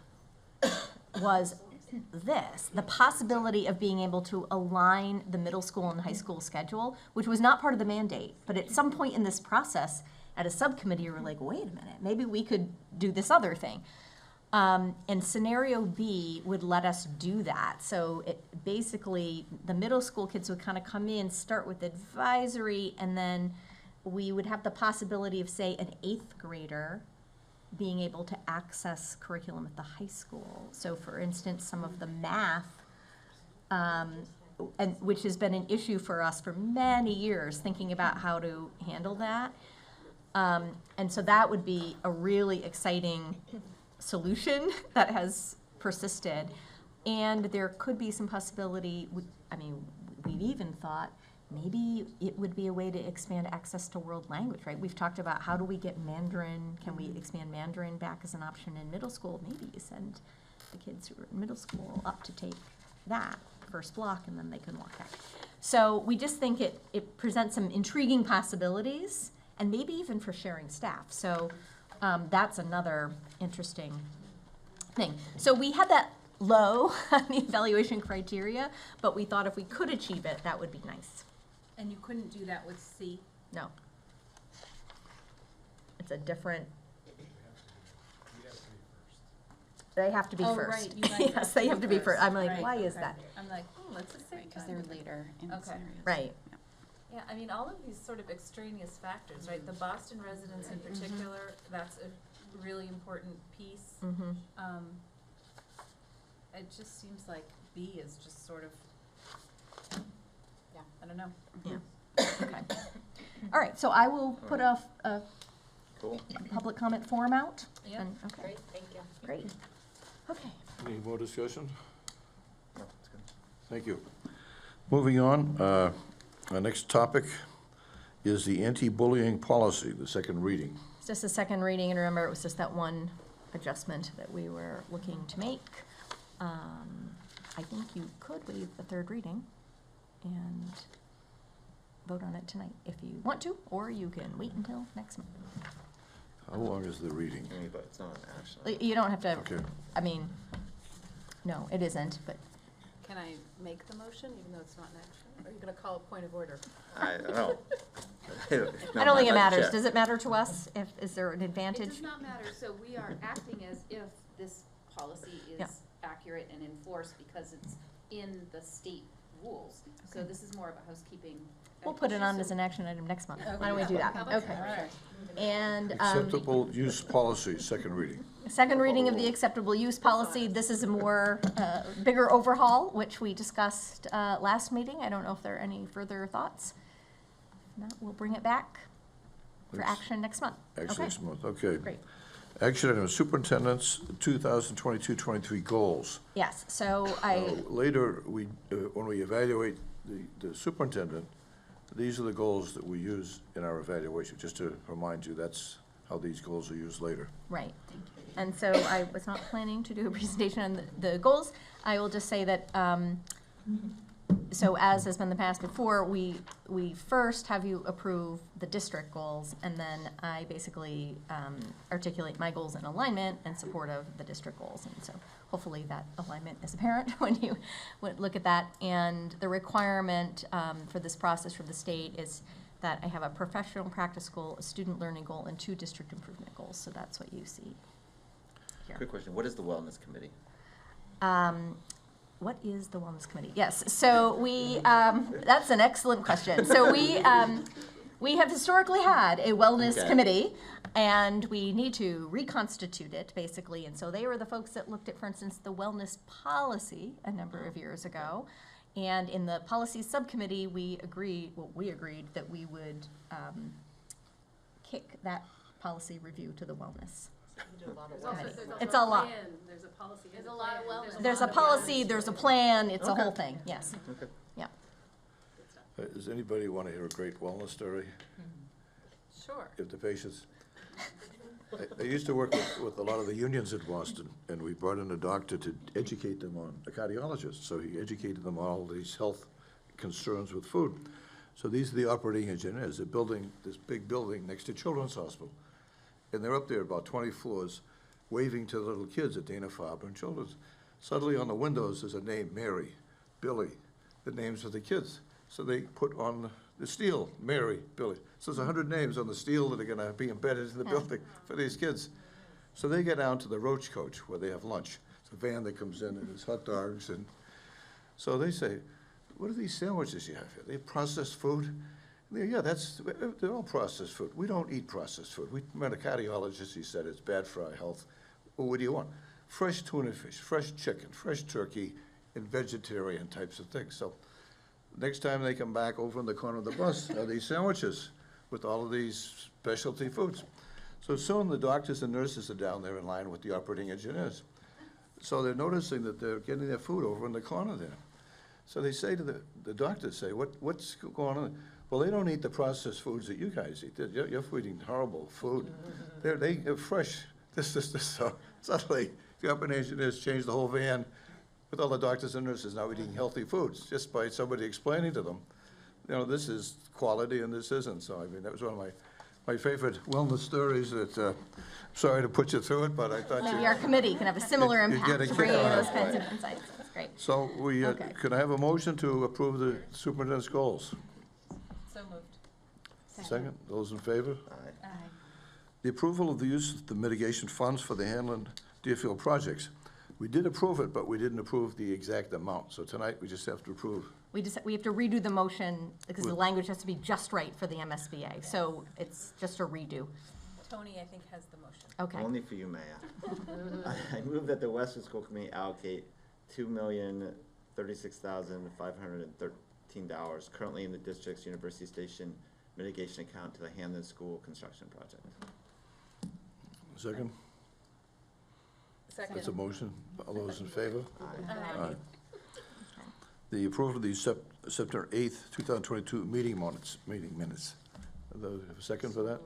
was this, the possibility of being able to align the middle school and high school schedule, which was not part of the mandate. But at some point in this process, at a subcommittee, we were like, wait a minute, maybe we could do this other thing. And scenario B would let us do that. So it basically, the middle school kids would kind of come in, start with advisory, and then we would have the possibility of, say, an 8th grader being able to access curriculum at the high school. So for instance, some of the math, and which has been an issue for us for many years, thinking about how to handle that. And so that would be a really exciting solution that has persisted. And there could be some possibility, we've even thought, maybe it would be a way to expand access to world language, right? We've talked about how do we get Mandarin, can we expand Mandarin back as an option in middle school? Maybe you send the kids who are in middle school up to take that first block, and then they can walk back. So we just think it presents some intriguing possibilities, and maybe even for sharing staff. So that's another interesting thing. So we had that low on the evaluation criteria, but we thought if we could achieve it, that would be nice. And you couldn't do that with C? No. It's a different. They have to be Oh, first. right, you guys Yes, they have to be first. I'm like, Right, why is okay. that? I'm like, let's just say. Because they're later in the Okay. scenarios. Right. Yeah, I mean, all of these sort of extraneous factors, right? The Boston residents in particular, that's a really important piece. Mm-hmm. It just seems like B is just sort of, Yeah. I don't know. Okay. All right, so I will put a Cool. public comment form out. Yeah. And- Okay, Great, thank you. great. Okay. Any more discussion? No, it's good. Thank you. Moving on, our next topic is the anti-bullying policy, the second reading. It's just a second reading, and remember, it was just that one adjustment that we were looking to make. I think you could waive the third reading and vote on it tonight if you want to, or you can wait until next month. How long is the reading? But it's not an action. You don't have to, Okay. I mean, no, it isn't, but Can I make the motion, even though it's not an action? Or are you gonna call a point of order? I don't know. I don't think it matters. Does it matter to us? Is there an It advantage? does not matter, so we are acting as if this policy Yeah. is accurate and enforced because it's in the state rules. So Okay. this is more of a housekeeping. We'll put it issue, on so- as an action item next month. Why don't we do that? Okay. And Acceptable use policy, second reading. second reading of the acceptable use policy. This is a more bigger overhaul, which we discussed last meeting. I don't know if there are any further thoughts. If not, we'll bring it back for Next- action next month. Actually, Okay. next month, okay. Great. Action item, superintendent's 2022-23 goals. Yes, so Later, when we evaluate the superintendent, these are the goals that we use in our evaluation. Just to remind you, that's how these goals are used later. right. And so I was not planning to do a presentation on the goals. I will just say that, so as has been the past before, we first have you approve the district goals, and then I basically articulate my goals in alignment and support of the district goals. And so hopefully that alignment is apparent when you look at that. And the requirement for this process from the state is that I have a professional practice goal, a student learning goal, and 2 district improvement goals. So that's what you see here. Quick question, what is the wellness committee? What is the Wellness Committee? Yes, so that's an excellent question. So we have historically had a Wellness Okay. Committee, and we need to reconstitute it, basically. And so they were the folks that looked at, for instance, the wellness policy a number of years ago. And in the policy subcommittee, we agreed that we would kick that policy review to the wellness. It's a lot. There's a policy. There's a lot of wellness. There's a policy, there's a plan, it's a whole thing, yes. Okay. Yeah. Does anybody want to hear a great wellness story? Sure. If the patients, I used to work with a lot of the unions in Boston, and we brought in a doctor to educate them on, a cardiologist, so he educated them on all these health concerns with food. So these are the operating engineers. They're building this big building next to Children's Hospital. And they're up there about 20 floors, waving to the little kids at Dana-Farber and Children's. Suddenly on the windows, there's a name, Mary, Billy, the names of the kids. So they put on the steel, Mary, Billy. So there's 100 names on the steel that are gonna be embedded in the building for these kids. So they get down to the Roach Coach where they have lunch. It's a van that comes in and there's hot dogs, and so they say, what are these sandwiches you have here? They have processed food? Yeah, they're all processed food. We don't eat processed food. We met a cardiologist, he said it's bad for our health. Well, what do you want? Fresh tuna fish, fresh chicken, fresh turkey, and vegetarian types of things. So next time they come back, over in the corner of the bus are these sandwiches with all of these specialty foods. So soon the doctors and nurses are down there in line with the operating engineers. So they're noticing that they're getting their food over in the corner there. So they say to the doctors, say, what's going on? Well, they don't eat the processed foods that you guys eat. You're eating horrible food. They're fresh. This. So suddenly, the operating engineers changed the whole van with all the doctors and nurses now eating healthy foods, just by somebody explaining to them, this is quality and this isn't. So, I mean, that was one of my favorite wellness stories that, sorry to put you through it, but I thought Maybe our committee can have a similar you'd get a impact, kick bringing out of those it. kinds of insights. That's great. So Okay. could I have a motion to approve the superintendent's goals? So moved. Second, those in favor? Aye. The approval of the use of the mitigation funds for the Hanlon-Deerfield projects. We did approve it, but we didn't approve the exact amount. So tonight, we just have to approve. We have to redo the motion because the With- language has to be just right for the MSBA. So it's just a redo. Tony, I think, has the motion. Okay. Only for you, Maya. I move that the Westwood School Committee allocate $2,036,513 currently in the district's University Station mitigation account to the Hanlon School construction project. Second? Second. That's a motion. All those in favor? Aye. Aye. The approval of the September 8th, 2022 meeting minutes. Those, have a second for that?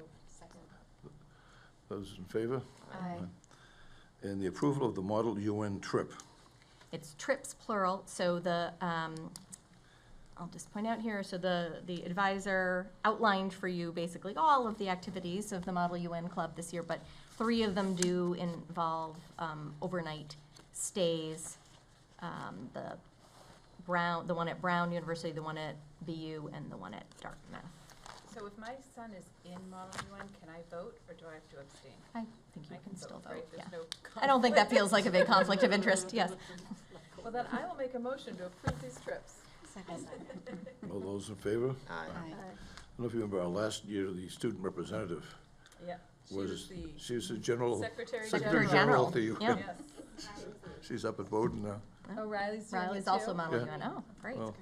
Those in favor? Aye. And the approval of the model UN trip. It's trips plural, so I'll just point out here, so the advisor outlined for you basically all of the activities of the Model UN Club this year, but 3 of them do involve overnight stays. The one at Brown University, the one at BU, and the one at Dartmouth. So if my son is in Model UN, can I vote, or do I have to abstain? I think you I can still vote, right? yeah. There's no I don't think that conflict. feels like a big conflict of interest, yes. Well, then I will make a motion to approve these trips. All those in favor? Aye. I don't know if you remember our last year, the student representative Yeah, she was the she was the general. Secretary Secretary General. General to you. Yeah. Yes. She's up at Bowdoin now. Oh, Riley's doing it Riley's also too? Model Yeah. UN, oh, great. Well,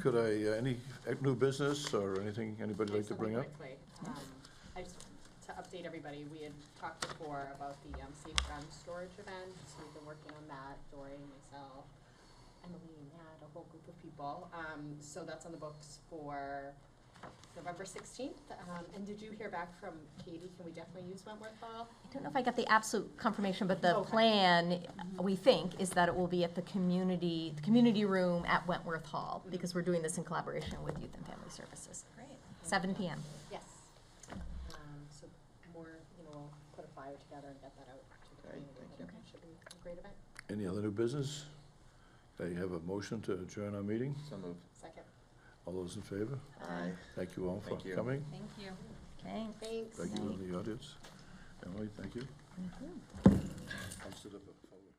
Could I, any new business or anything anybody like to bring up? Quickly, I just, to update everybody, we had talked before about the safe gun storage event. So we've been working on that, Dory, myself, Emily, Matt, a whole group of people. So that's on the books for November 16th. And did you hear back from Katie? Can we definitely use Wentworth Hall? I don't know if I got the absolute confirmation, but the Okay. plan, we think, is that it will be at the community room at Wentworth Hall, because we're doing this in collaboration with Youth and Family Services. Great. 7 PM. Yes. So more, we'll put a flyer together and get that out to the Okay, community. thank you. But it should be a great event. Any other new business? I have a motion to adjourn our meeting. So moved. Second. All those in favor? Aye. Thank you all for Thank you. coming. Thank you. Thanks. Thanks. Thank you in the audience. Emily, thank you. I'll sit up and forward.